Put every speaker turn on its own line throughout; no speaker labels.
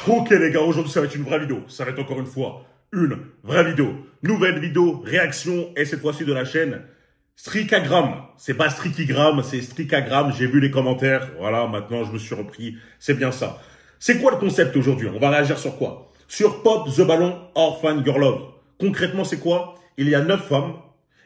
Ok les gars, aujourd'hui ça va être une vraie vidéo. Ça va être encore une fois une vraie vidéo. Nouvelle vidéo, réaction, et cette fois-ci de la chaîne Strikagram. C'est pas Strikigram, c'est Strikagram. J'ai vu les commentaires. Voilà, maintenant je me suis repris. C'est bien ça. C'est quoi le concept aujourd'hui? On va réagir sur quoi? Sur Pop the Ballon Orphan Girl Love. Concrètement, c'est quoi? Il y a 9 femmes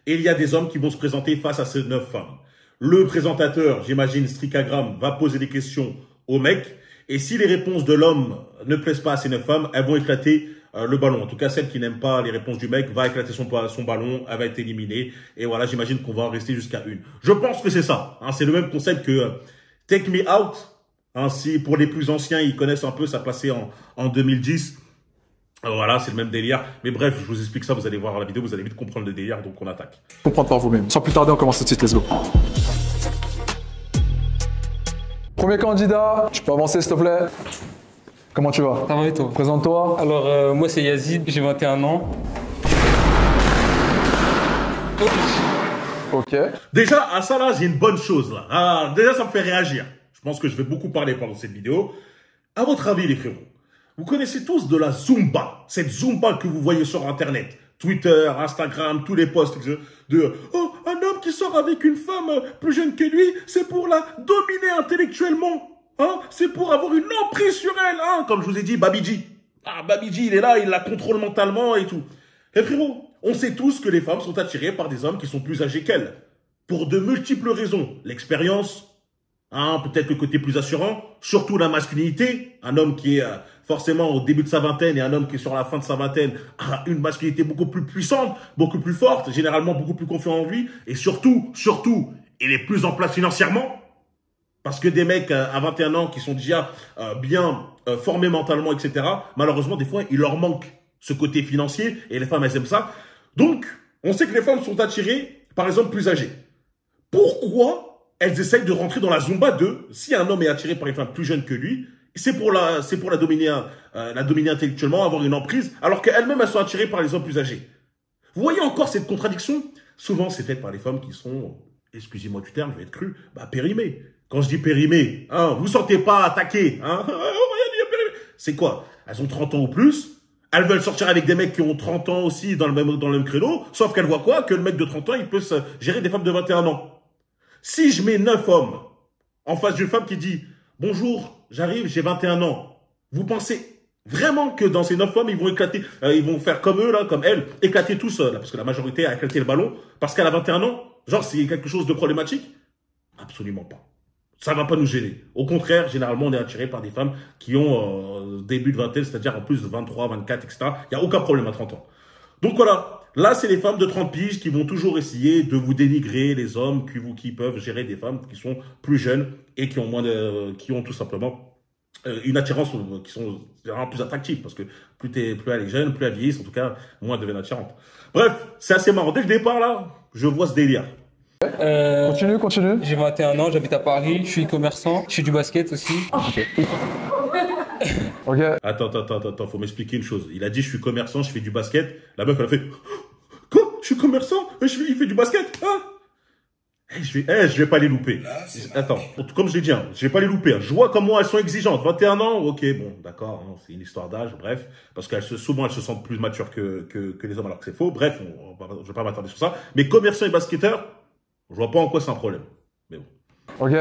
et il y a des hommes qui vont se présenter face à ces 9 femmes. Le présentateur, j'imagine Strikagram, va poser des questions aux mecs. Et si les réponses de l'homme ne plaisent pas à ces 9 femmes, elles vont éclater le ballon. En tout cas, celle qui n'aime pas les réponses du mec va éclater son ballon, elle va être éliminée. Et voilà, j'imagine qu'on va en rester jusqu'à une. Je pense que c'est ça. Hein, c'est le même concept que Take Me Out. Hein, si pour les plus anciens, ils connaissent un peu, ça passait en 2010. Voilà, c'est le même délire. Mais bref, je vous explique ça, vous allez voir la vidéo, vous allez vite comprendre le délire, donc on attaque.
Comprendre par vous-même. Sans plus tarder, on commence tout de suite, let's go. Premier candidat, tu peux avancer s'il te plaît. Comment tu vas?
Ça va et toi?
Présente-toi.
Alors, moi c'est Yazid, j'ai 21 ans.
Ok.
Déjà, à ça là, j'ai une bonne chose là. Ah, déjà, ça me fait réagir. Je pense que je vais beaucoup parler pendant cette vidéo. À votre avis, les frérots, vous connaissez tous de la Zumba. Cette Zumba que vous voyez sur Internet. Twitter, Instagram, tous les posts de « Oh, un homme qui sort avec une femme plus jeune que lui, c'est pour la dominer intellectuellement. Hein, c'est pour avoir une emprise sur elle. Hein, comme je vous ai dit, Babiji. Ah, Babiji, il est là, il la contrôle mentalement et tout. » Les frérots, on sait tous que les femmes sont attirées par des hommes qui sont plus âgés qu'elles. Pour de multiples raisons. L'expérience, hein, peut-être le côté plus assurant, surtout la masculinité. Un homme qui est forcément au début de sa vingtaine et un homme qui est sur la fin de sa vingtaine a une masculinité beaucoup plus puissante, beaucoup plus forte, généralement beaucoup plus confiant en lui. Et surtout, il est plus en place financièrement. Parce que des mecs à 21 ans qui sont déjà bien formés mentalement, etc., malheureusement, des fois, il leur manque ce côté financier et les femmes, elles aiment ça. Donc, on sait que les femmes sont attirées par les hommes plus âgés. Pourquoi elles essayent de rentrer dans la Zumba de si un homme est attiré par une femme plus jeune que lui, c'est pour la dominer intellectuellement, avoir une emprise, alors qu'elles-mêmes, elles sont attirées par les hommes plus âgés. Vous voyez encore cette contradiction? Souvent, c'est fait par les femmes qui sont, excusez-moi du terme, je vais être cru, périmées. Quand je dis périmées, hein, vous ne sentez pas attaqué, hein? C'est quoi? Elles ont 30 ans ou plus. Elles veulent sortir avec des mecs qui ont 30 ans aussi dans le même créneau, sauf qu'elles voient quoi? Que le mec de 30 ans, il peut gérer des femmes de 21 ans. Si je mets 9 hommes en face d'une femme qui dit « Bonjour, j'arrive, j'ai 21 ans », vous pensez vraiment que dans ces 9 hommes, ils vont éclater, ils vont faire comme eux, là, comme elle, éclater tous, là, parce que la majorité a éclaté le ballon, parce qu'elle a 21 ans? Genre, c'est quelque chose de problématique? Absolument pas. Ça va pas nous gêner. Au contraire, généralement, on est attiré par des femmes qui ont début de vingtaine, c'est-à-dire en plus de 23, 24, etc. Il n'y a aucun problème à 30 ans. Donc voilà, là, c'est les femmes de 30 piges qui vont toujours essayer de vous dénigrer, les hommes qui peuvent gérer des femmes qui sont plus jeunes et qui ont qui ont tout simplement une attirance, qui sont vraiment plus attractives, parce que plus elle est jeune, plus elle vieillit, en tout cas, moins elle devient attirante. Bref, c'est assez marrant. Dès le départ, là, je vois ce délire.
Continue.
J'ai 21 ans, j'habite à Paris, je suis commerçant, je fais du basket aussi.
Ok.
Attends, faut m'expliquer une chose. Il a dit, je suis commerçant, je fais du basket. La meuf, elle a fait, quoi? Je suis commerçant? Il fait du basket? Hein? Je vais pas les louper. Attends, comme je l'ai dit, hein, je vais pas les louper. Hein. Je vois comment elles sont exigeantes. 21 ans, ok, bon, d'accord, hein, c'est une histoire d'âge, bref. Parce souvent, elles se sentent plus matures que les hommes, alors que c'est faux. Bref, je vais pas m'attarder sur ça. Mais commerçant et basketteur, je vois pas en quoi c'est un problème. Mais bon.
Ok,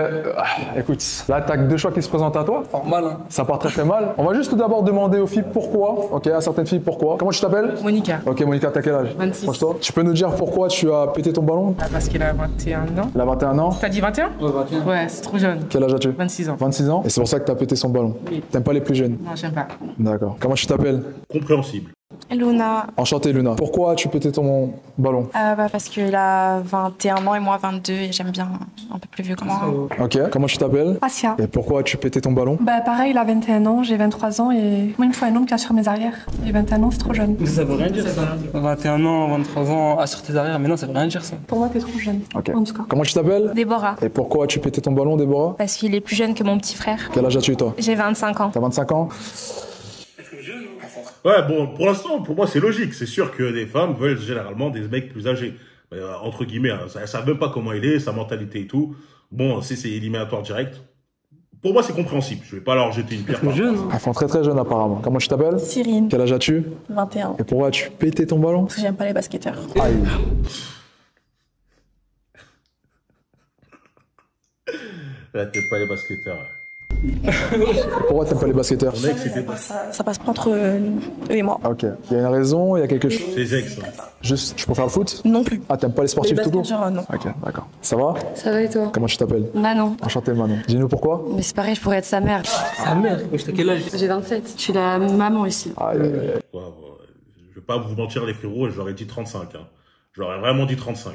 écoute, là t'as que deux choix qui se présentent à toi.
Mal, hein.
Ça part très mal. On va juste tout d'abord demander aux filles pourquoi, ok, à certaines filles pourquoi. Comment tu t'appelles?
Monica.
Ok, Monica, t'as quel âge?
26.
Franchement, tu peux nous dire pourquoi tu as pété ton ballon?
Parce qu'elle a 21 ans.
Elle a 21 ans.
T'as dit 21?
Ouais, 21.
Ouais, c'est trop jeune.
Quel âge as-tu?
26 ans.
26 ans. Et c'est pour ça que t'as pété son ballon.
Oui.
T'aimes pas les plus jeunes?
Non, j'aime pas.
D'accord. Comment tu t'appelles?
Compréhensible.
Luna,
Enchanté Luna. Pourquoi as-tu pété ton ballon?
parce qu'il a 21 ans et moi 22 et j'aime bien un peu plus vieux que moi.
Ok. Comment tu t'appelles?
Asia.
Et pourquoi as-tu pété ton ballon?
Pareil, il a 21 ans, j'ai 23 ans et moi il me faut un homme qui a sur mes arrières. Et 21 ans, c'est trop jeune.
Mais ça veut rien dire ça. 21 ans, 23 ans, assure tes arrières, mais non, ça veut rien dire ça.
Pour moi, t'es trop jeune.
Ok.
En tout cas.
Comment tu t'appelles?
Déborah,
Et pourquoi as-tu pété ton ballon, Déborah?
parce qu'il est plus jeune que mon petit frère.
Quel âge as-tu toi?
J'ai 25 ans.
T'as 25 ans?
Ouais, bon, pour l'instant, pour moi, c'est logique. C'est sûr que les femmes veulent généralement des mecs plus âgés. Entre guillemets, hein, elles savent même pas comment il est, sa mentalité et tout. Bon, si c'est éliminatoire direct, pour moi, c'est compréhensible. Je vais pas leur jeter une pierre.
Trop jeune. Hein.
Enfant très jeune apparemment. Comment tu t'appelles?
Cyrine,
Quel âge as-tu?
21.
Et pourquoi as-tu pété ton ballon?
Parce que j'aime pas les basketteurs.
Aïe.
Là, t'es pas les basketteurs.
Pourquoi t'aimes pas les basketteurs?
Ton ex, c'était pas.
Ça passe pas entre eux et moi.
Ok. Il y a une raison, il y a quelque chose.
C'est ex.
Juste, tu préfères le foot?
Non plus.
Ah, t'aimes pas les sportifs
Les
tout court?
basketteurs, non.
Ok, d'accord. Ça va?
Ça va et toi?
Comment tu t'appelles?
Manon.
Enchanté Manon. Dis-nous pourquoi?
Mais c'est pareil, je pourrais être sa mère.
Sa mère, t'as quel âge?
J'ai 27. Je suis la maman ici.
Aïe, aïe, aïe.
Ouais, je vais pas vous mentir, les frérots, j'aurais dit 35. Hein. J'aurais vraiment dit 35.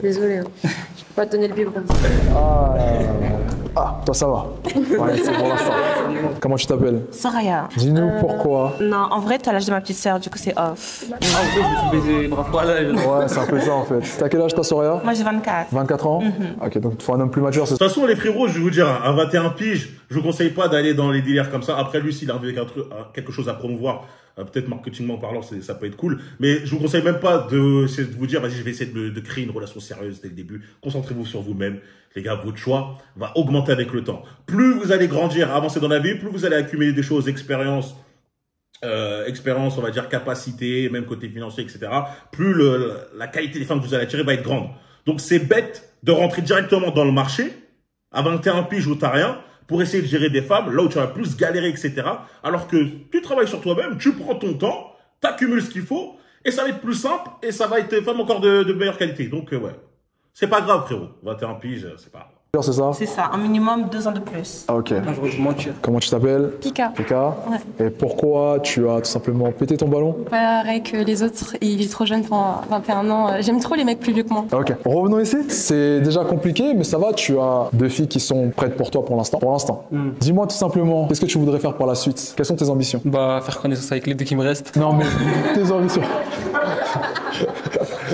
Désolée, hein. Je peux pas te donner le biberon.
Ah, toi ça va. Ouais, c'est pour l'instant. Comment tu t'appelles?
Soraya.
Dis-nous pourquoi.
Non, en vrai, t'as l'âge de ma petite sœur, du coup, c'est off.
Ah, en fait, je me suis baisé, bravo, pas l'âge.
Ouais, c'est un peu ça en fait. T'as quel âge toi, Soraya?
Moi, j'ai 24.
24 ans? Ok, donc il faut un homme plus mature, c'est
De toute façon, les frérots, je vais vous dire, à 21 piges, je vous conseille pas d'aller dans les délires comme ça. Après, lui, s'il a envie avec quelque chose à promouvoir, peut-être marketingment parlant, ça peut être cool. Mais je vous conseille même pas de vous dire, vas-y, je vais essayer de créer une relation sérieuse dès le début. Concentrez-vous sur vous-même. Les gars, votre choix va augmenter avec le temps. Plus vous allez grandir, avancer dans la vie, plus vous allez accumuler des choses, expérience, on va dire capacité, même côté financier, etc. Plus la qualité des femmes que vous allez attirer va être grande. Donc c'est bête de rentrer directement dans le marché à 21 piges où t'as rien pour essayer de gérer des femmes là où tu vas plus galérer, etc. Alors que tu travailles sur toi-même, tu prends ton temps, t'accumules ce qu'il faut et ça va être plus simple et ça va être des femmes encore de meilleure qualité. Donc ouais, c'est pas grave frérot, 21 piges, c'est pas grave.
c'est ça?
C'est ça, un minimum 2 ans de plus.
Ah, ok.
Non, je vais mentir.
Comment tu t'appelles?
Kika.
Kika?
Ouais.
Et pourquoi tu as tout simplement pété ton ballon?
Pareil que les autres, il est trop jeune pour 21 ans. J'aime trop les mecs plus vieux que moi.
Ok. Revenons ici. C'est déjà compliqué, mais ça va. Tu as 2 filles qui sont prêtes pour toi pour l'instant. Dis-moi tout simplement, qu'est-ce que tu voudrais faire par la suite? Quelles sont tes ambitions?
Bah, faire connaissance avec les deux qui me restent.
Non, mais tes ambitions.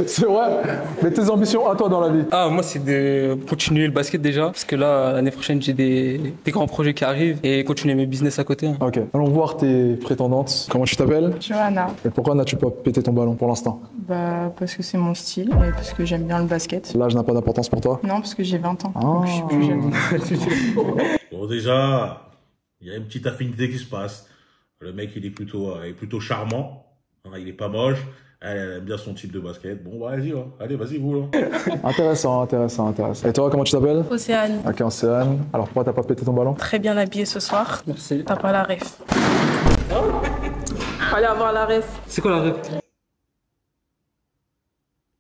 C'est vrai. Mais tes ambitions à toi dans la vie?
Ah, moi, c'est de continuer le basket déjà, parce que là, l'année prochaine, j'ai des grands projets qui arrivent et continuer mes business à côté. Hein.
Ok. Allons voir tes prétendantes. Comment tu t'appelles?
Johanna.
Et pourquoi n'as-tu pas pété ton ballon pour l'instant?
Bah, parce que c'est mon style et parce que j'aime bien le basket.
L'âge n'a pas d'importance pour toi?
Non, parce que j'ai 20 ans. Donc je suis plus jeune.
Bon déjà, il y a une petite affinité qui se passe. Le mec il est plutôt charmant, hein, il est pas moche. Elle aime bien son type de basket. Bon, bah, vas-y, hein. Allez, vas-y, vous, là.
Intéressant. Et toi, comment tu t'appelles?
Océane,
Ok, Océane. Alors pourquoi t'as pas pété ton ballon?
très bien habillée ce soir.
Merci.
T'as pas la ref. Fallait avoir la ref.
C'est quoi la rêve?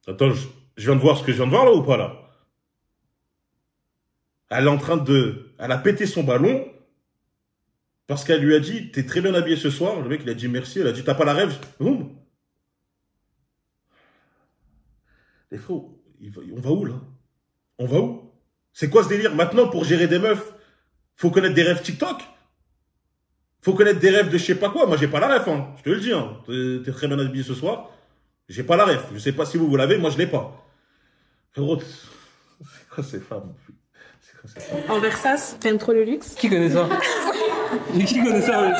Attends, je viens de voir ce que je viens de voir, là, ou pas, là? Elle est en train elle a pété son ballon parce qu'elle lui a dit, t'es très bien habillé ce soir. Le mec, il a dit merci. Elle a dit, t'as pas la rêve? Boum. Les faux, on va où, là? On va où? C'est quoi ce délire? Maintenant, pour gérer des meufs, faut connaître des rêves TikTok? Faut connaître des rêves de je sais pas quoi. Moi, j'ai pas la rêve, hein. Je te le dis, hein. T'es très bien habillé ce soir. J'ai pas la rêve. Je sais pas si vous l'avez, moi, je l'ai pas. Frérot, c'est quoi ces femmes? C'est quoi ces femmes?
En Versace, t'aimes trop le luxe.
Qui connaît ça? Qui connaît ça?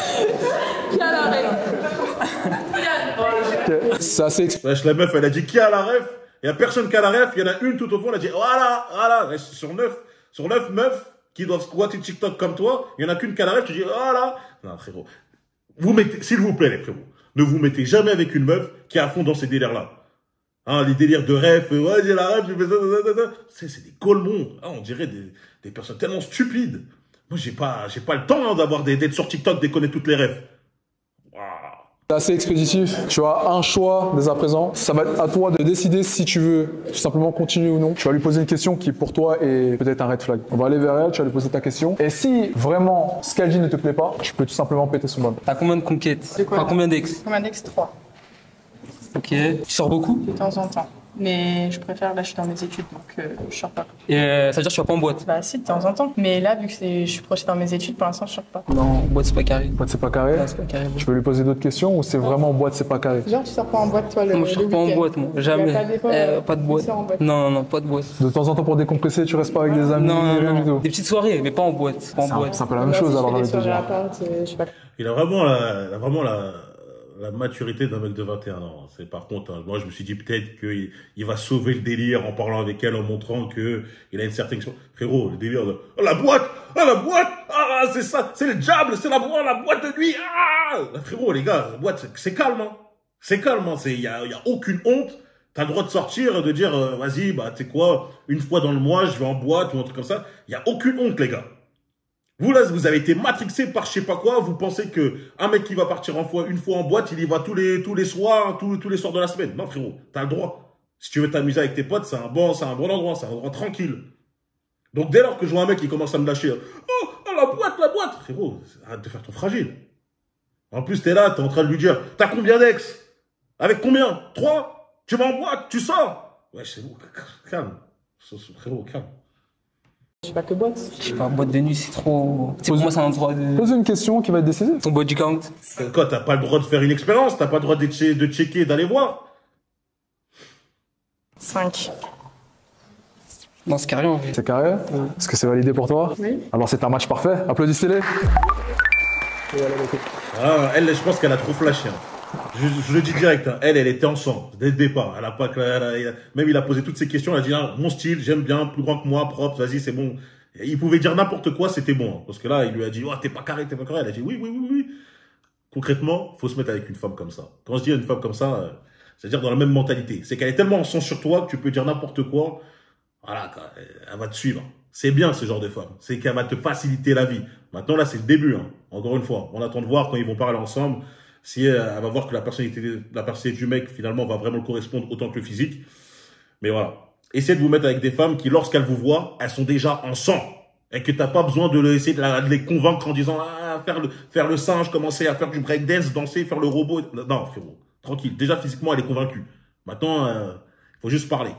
Qui a la ref?
C'est assez
Wesh, la meuf, elle a dit qui a la ref? Il y a personne qui a la ref. Il y en a une tout au fond, elle a dit voilà. Wesh, sur 9 meufs qui doivent squatter TikTok comme toi, il y en a qu'une qui a la ref, tu dis voilà. Non, frérot. S'il vous plaît, les frérots, ne vous mettez jamais avec une meuf qui est à fond dans ces délires-là. Hein, les délires de ref, ouais, j'ai la ref, je fais ça. C'est des colmons. Hein, on dirait des personnes tellement stupides. Moi, j'ai pas le temps hein, d'être sur TikTok, de connaître toutes les refs.
assez expéditif. Tu as un choix dès à présent. Ça va être à toi de décider si tu veux tout simplement continuer ou non. Tu vas lui poser une question qui pour toi est peut-être un red flag. On va aller vers elle, tu vas lui poser ta question. Et si vraiment ce qu'elle dit ne te plaît pas, tu peux tout simplement péter son ballon.
T'as combien de conquêtes? Enfin, combien d'ex?
Combien d'ex? 3.
Ok. Tu sors beaucoup?
De temps en temps. Mais je préfère, là je suis dans mes études, donc je sors pas.
Et ça veut dire que tu vas pas en boîte?
Bah si, de temps en temps. Mais là, vu que je suis proche dans mes études, pour l'instant je sors pas.
Non, en boîte c'est pas carré.
Boîte c'est pas carré.
Ouais, c'est pas carré.
Tu peux lui poser d'autres questions ou c'est vraiment boîte c'est pas carré?
Genre tu sors pas en boîte toi
Moi je sors pas en boîte, moi. Jamais.
Y a pas des fois,
pas de boîte.
tu sors en boîte.
Non, pas de boîte.
De temps en temps pour décompresser, tu restes pas avec des amis? Rien du tout.
Des petites soirées, mais pas en boîte. Pas en boîte.
C'est un peu la même chose alors.
Je fais des soirées à part, je sais pas.
Il a vraiment la maturité d'un mec de 21 ans. C'est par contre, hein, moi je me suis dit peut-être qu'il va sauver le délire en parlant avec elle, en montrant que il a une certaine... Frérot, le délire de oh, la boîte, ah c'est ça, c'est le diable, c'est la boîte de nuit, ah frérot les gars, la boîte c'est calme, hein. C'est calme, hein. Il y a aucune honte. T'as le droit de sortir et de dire vas-y, bah tu sais quoi, une fois dans le mois je vais en boîte ou un truc comme ça. Il y a aucune honte les gars. Vous, là, vous avez été matrixé par je sais pas quoi. Vous pensez que un mec qui va partir une fois en boîte, il y va tous les soirs, tous les soirs de la semaine. Non, frérot, t'as le droit. Si tu veux t'amuser avec tes potes, c'est un bon endroit, c'est un endroit tranquille. Donc, dès lors que je vois un mec qui commence à me lâcher, oh, la boîte, frérot, arrête de faire ton fragile. En plus, t'es là, t'es en train de lui dire, t'as combien d'ex? Avec combien? 3? Tu vas en boîte, tu sors? Ouais, c'est bon, calme. Frérot, calme.
Je sais pas que boîte.
Je sais pas, boîte de nuit, c'est trop. C'est pour moi, c'est un endroit de.
Pose une question qui va être décisive.
Ton body count.
Quoi, t'as pas le droit de faire une expérience? T'as pas le droit de checker, d'aller voir?
5.
Non, c'est carré en fait.
C'est carré? Est-ce que c'est validé pour toi?
Oui.
Alors c'est un match parfait. Applaudissez-les.
Ah, elle, je pense qu'elle a trop flashé. Hein. Je le dis direct, hein. Elle était ensemble dès le départ. Elle a pas, même il a posé toutes ces questions. Elle a dit ah, mon style, j'aime bien, plus grand que moi, propre. Vas-y, c'est bon. Et il pouvait dire n'importe quoi, c'était bon. Hein. Parce que là, il lui a dit oh, t'es pas carré, t'es pas carré. Elle a dit oui. Concrètement, faut se mettre avec une femme comme ça. Quand je dis une femme comme ça, c'est-à-dire dans la même mentalité. C'est qu'elle est tellement en sens sur toi que tu peux dire n'importe quoi. Voilà, elle va te suivre. C'est bien ce genre de femme. C'est qu'elle va te faciliter la vie. Maintenant, là, c'est le début. Hein. Encore une fois, on attend de voir quand ils vont parler ensemble. Si elle va voir que la personnalité du mec, finalement, va vraiment correspondre autant que le physique. Mais voilà. Essayez de vous mettre avec des femmes qui, lorsqu'elles vous voient, elles sont déjà en sang. Et que t'as pas besoin de essayer de les convaincre en disant faire le singe, commencer à faire du breakdance, danser, faire le robot. Non, frérot. Tranquille. Déjà, physiquement, elle est convaincue. Maintenant, faut juste parler.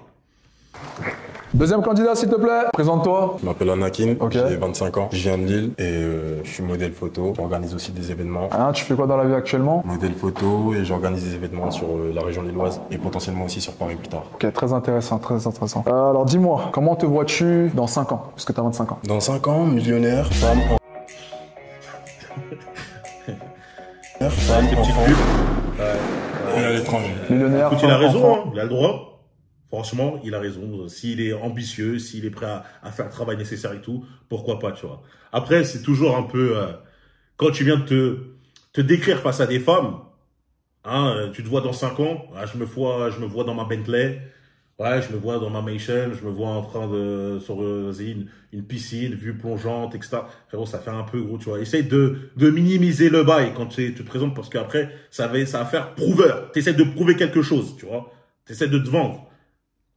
Deuxième candidat, s'il te plaît. Présente-toi.
Je m'appelle Anakin,
Ok.
j'ai 25 ans, je viens de Lille et je suis modèle photo. J'organise aussi des événements.
Hein, tu fais quoi dans la vie actuellement?
Modèle photo et j'organise des événements sur la région lilloise et potentiellement aussi sur Paris plus tard.
Ok, très intéressant, très intéressant. Alors dis-moi, comment te vois-tu dans 5 ans? Parce que tu as 25 ans.
Dans 5 ans, millionnaire, femme, femme, enfant et à l'étranger.
Millionnaire,
Écoute, il a raison,
enfant.
hein, il a le droit. Franchement, il a raison. S'il est ambitieux, s'il est prêt à faire le travail nécessaire et tout, pourquoi pas, tu vois. Après, c'est toujours un peu... quand tu viens de te décrire face à des femmes, hein, tu te vois dans 5 ans, ah, je me vois dans ma Bentley, ouais, je me vois dans ma Maison, je me vois en train de... sur une piscine, vue plongeante, etc. Frérot, ça fait un peu gros, tu vois. Essaye de minimiser le bail quand tu te présentes, parce qu'après, ça va faire prouveur. Tu essaies de prouver quelque chose, tu vois. Tu essaies de te vendre.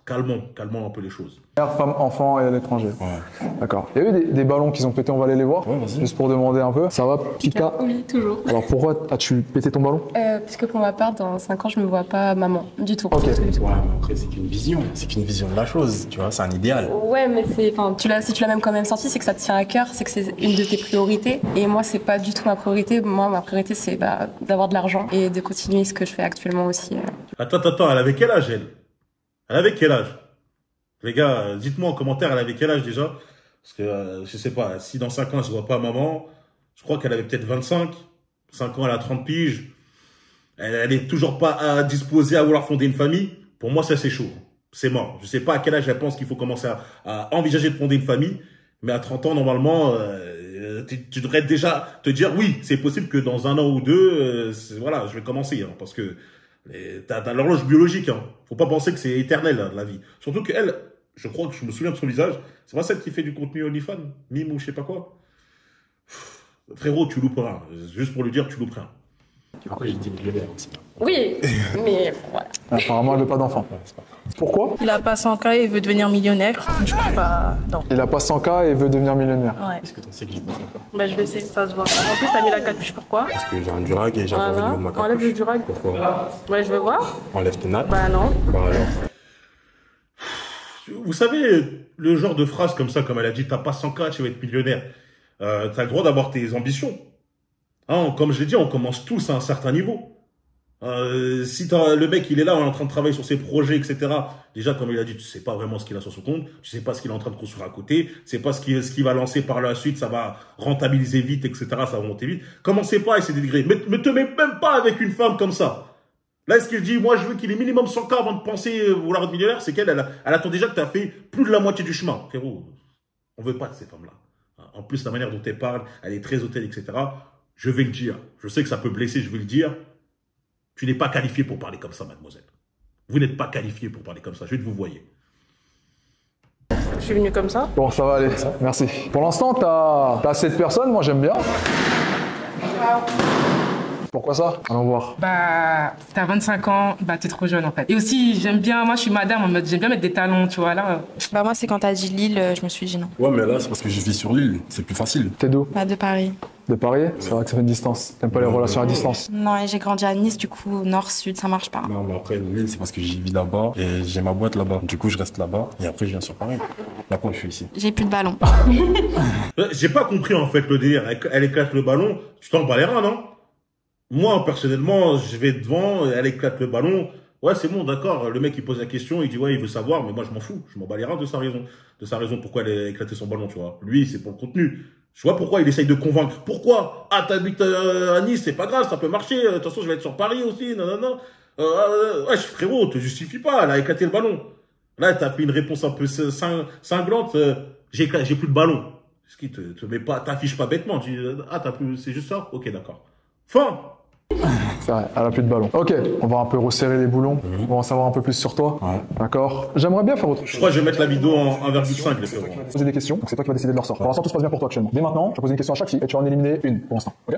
Calmons un peu les choses.
Femme, enfant et à l'étranger.
Ouais.
D'accord. Il y a eu des ballons qui ont pété, on va aller les voir.
Ouais, vas-y.
Juste pour demander un peu. Ça va, Pika?
Oui, toujours.
Alors pourquoi as-tu pété ton ballon?
Parce que pour ma part, dans 5 ans, je me vois pas maman, du tout.
Ok.
Ouais, mais après, c'est qu'une vision. C'est qu'une vision de la chose, tu vois, c'est un idéal.
Ouais, mais c'est, enfin, si tu l'as même quand même senti, c'est que ça te tient à cœur, c'est que c'est une de tes priorités. Et moi, c'est pas du tout ma priorité. Moi, ma priorité, c'est d'avoir de l'argent et de continuer ce que je fais actuellement aussi.
Attends, elle avait quel âge, elle? Elle avait quel âge? Les gars, dites-moi en commentaire, elle avait quel âge déjà? Parce que, je sais pas, si dans 5 ans, elle se voit pas maman, je crois qu'elle avait peut-être 25. 5 ans, elle a 30 piges. Elle est toujours pas disposée à vouloir fonder une famille. Pour moi, ça, c'est chaud. C'est mort. Je sais pas à quel âge elle pense qu'il faut commencer à envisager de fonder une famille. Mais à 30 ans, normalement, tu devrais déjà te dire, oui, c'est possible que dans 1 an ou 2, voilà, je vais commencer. Hein, parce que t'as l'horloge biologique. Hein. Faut pas penser que c'est éternel, hein, la vie. Surtout qu'elle, je crois que je me souviens de son visage. C'est pas celle qui fait du contenu OnlyFans, mime ou je sais pas quoi. Frérot, tu loupes rien. Juste pour lui dire, tu loupes rien.
Après, j'ai dit millionnaire aussi.
Oui, mais voilà.
Apparemment, elle veut pas d'enfant. Pourquoi?
Il a pas 100K et veut devenir millionnaire. Je crois pas. Non.
Il a pas 100K et veut devenir millionnaire.
Ouais.
Est-ce que tu sais que j'ai pas ça?
Bah, je le sais, ça se voit. En plus, t'as mis la capuche, pourquoi?
Parce que j'ai un durag et j'ai envie de mettre ma capuche.
Enlève le durag.
Pourquoi?
Ouais, je veux voir.
Enlève tes nattes.
Bah non.
Bah alors.
Vous savez, le genre de phrase comme ça, comme elle a dit, t'as pas 100K, tu vas être millionnaire. T'as le droit d'avoir tes ambitions. Hein, comme je l'ai dit, on commence tous à un certain niveau. Si le mec, il est là, on est en train de travailler sur ses projets, etc. Déjà, comme il a dit, tu sais pas vraiment ce qu'il a sur son compte, tu sais pas ce qu'il est en train de construire à côté, tu sais pas ce qu'il va lancer par la suite, ça va rentabiliser vite, etc. Ça va monter vite. Commencez pas à essayer de dénigrer. Mais te mets même pas avec une femme comme ça. Là, ce qu'il dit, moi, je veux qu'il ait minimum 100K avant de penser vouloir être millionnaire, c'est qu'elle attend déjà que tu as fait plus de la moitié du chemin. Frérot, on veut pas de ces femmes-là. En plus, la manière dont elle parle, elle est très hautaine, etc. Je vais le dire. Je sais que ça peut blesser, je vais le dire. Tu n'es pas qualifié pour parler comme ça, mademoiselle. Vous n'êtes pas qualifié pour parler comme ça. Je vais te vous voyez.
Je suis venue comme ça.
Bon, ça va aller. Merci. Pour l'instant, t'as 7 personnes. Moi, j'aime bien. Pourquoi ça? Allons voir.
Bah, t'as 25 ans, bah t'es trop jeune en fait. Et aussi, j'aime bien, moi je suis madame en mode, j'aime bien mettre des talons, tu vois, là.
Bah moi, c'est quand t'as dit Lille, je me suis dit non.
Ouais, mais là, c'est parce que je vis sur l'île. C'est plus facile.
T'es d'où?
Pas de Paris.
De Paris? C'est vrai que ça fait une distance. T'aimes pas les relations à distance?
Non, et j'ai grandi à Nice, du coup, nord-sud, ça marche pas.
Non, mais après, l'île, c'est parce que j'y vis là-bas et j'ai ma boîte là-bas. Du coup, je reste là-bas et après, je viens sur Paris. Là, quand je suis ici.
J'ai plus de ballon.
J'ai pas compris en fait le délire. Elle éclate le ballon, tu t'en bats les reins, non? Moi, personnellement, je vais devant, elle éclate le ballon. Ouais, c'est bon, d'accord. Le mec, il pose la question, il dit, ouais, il veut savoir, mais moi, je m'en fous. Je m'en bats les reins de sa raison. De sa raison pourquoi elle a éclaté son ballon, tu vois. Lui, c'est pour le contenu. Je vois pourquoi il essaye de convaincre. Pourquoi? Ah, t'habites à Nice, c'est pas grave, ça peut marcher. De toute façon, je vais être sur Paris aussi. Non, non, non. Ouais, frérot, te justifie pas. Elle a éclaté le ballon. Là, t'as fait une réponse un peu cinglante. J'ai plus de ballon. Ce qui te met pas, t'affiches pas bêtement. Tu dis, ah, t'as plus, c'est juste ça? Ok, d'accord. Fin.
C'est vrai, elle a plus de ballon. Ok, on va un peu resserrer les boulons. On va en savoir un peu plus sur toi.
Ouais.
D'accord. J'aimerais bien faire autre chose.
Je crois que je vais mettre la vidéo en 1,5, les frérots.
Poser des questions, donc c'est toi qui vas décider de leur sort. Pour l'instant, tout se passe bien pour toi actuellement. Dès maintenant, je vais poser une question à chaque fille et tu vas en éliminer une pour l'instant. Ok?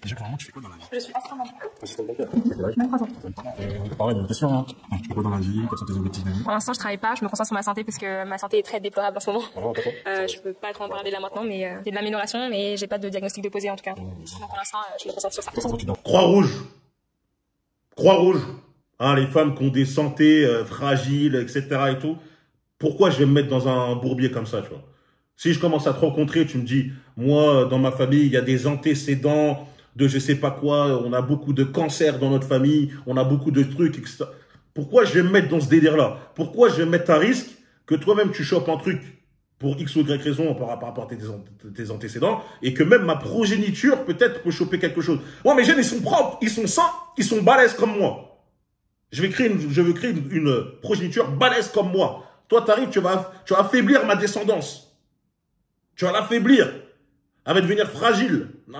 Déjà, clairement, tu fais quoi dans la vie?
Je suis astronome.
Assistant bancaire. 23 ans. Pareil, une question, hein. Tu fais quoi dans la vie? Quels sont tes objectifs de vie?
Pour l'instant, je travaille pas, je me concentre sur ma santé parce que ma santé est très déplorable en ce moment.
Ah, d'accord.
Je peux pas trop en parler là maintenant, mais il y a de l'amélioration, mais j'ai pas de diagnostic de posé en tout cas. Donc pour l'instant, je me concentre sur ça.
Croix-Rouge. Croix-Rouge. Hein, les femmes qui ont des santé fragiles, etc. et tout. Pourquoi je vais me mettre dans un bourbier comme ça, tu vois? Si je commence à te rencontrer, tu me dis, moi, dans ma famille, il y a des antécédents de je sais pas quoi, on a beaucoup de cancers dans notre famille, on a beaucoup de trucs, etc. Pourquoi je vais me mettre dans ce délire-là? Pourquoi je vais me mettre à risque que toi-même tu chopes un truc pour X ou Y raison par rapport à tes antécédents, et que même ma progéniture peut-être peut choper quelque chose. Moi, mes gènes, ils sont propres, ils sont sains, ils sont balèzes comme moi. Je veux créer une progéniture balèze comme moi. Toi, t'arrives, tu vas affaiblir ma descendance. Tu vas l'affaiblir. Elle va devenir fragile. Non.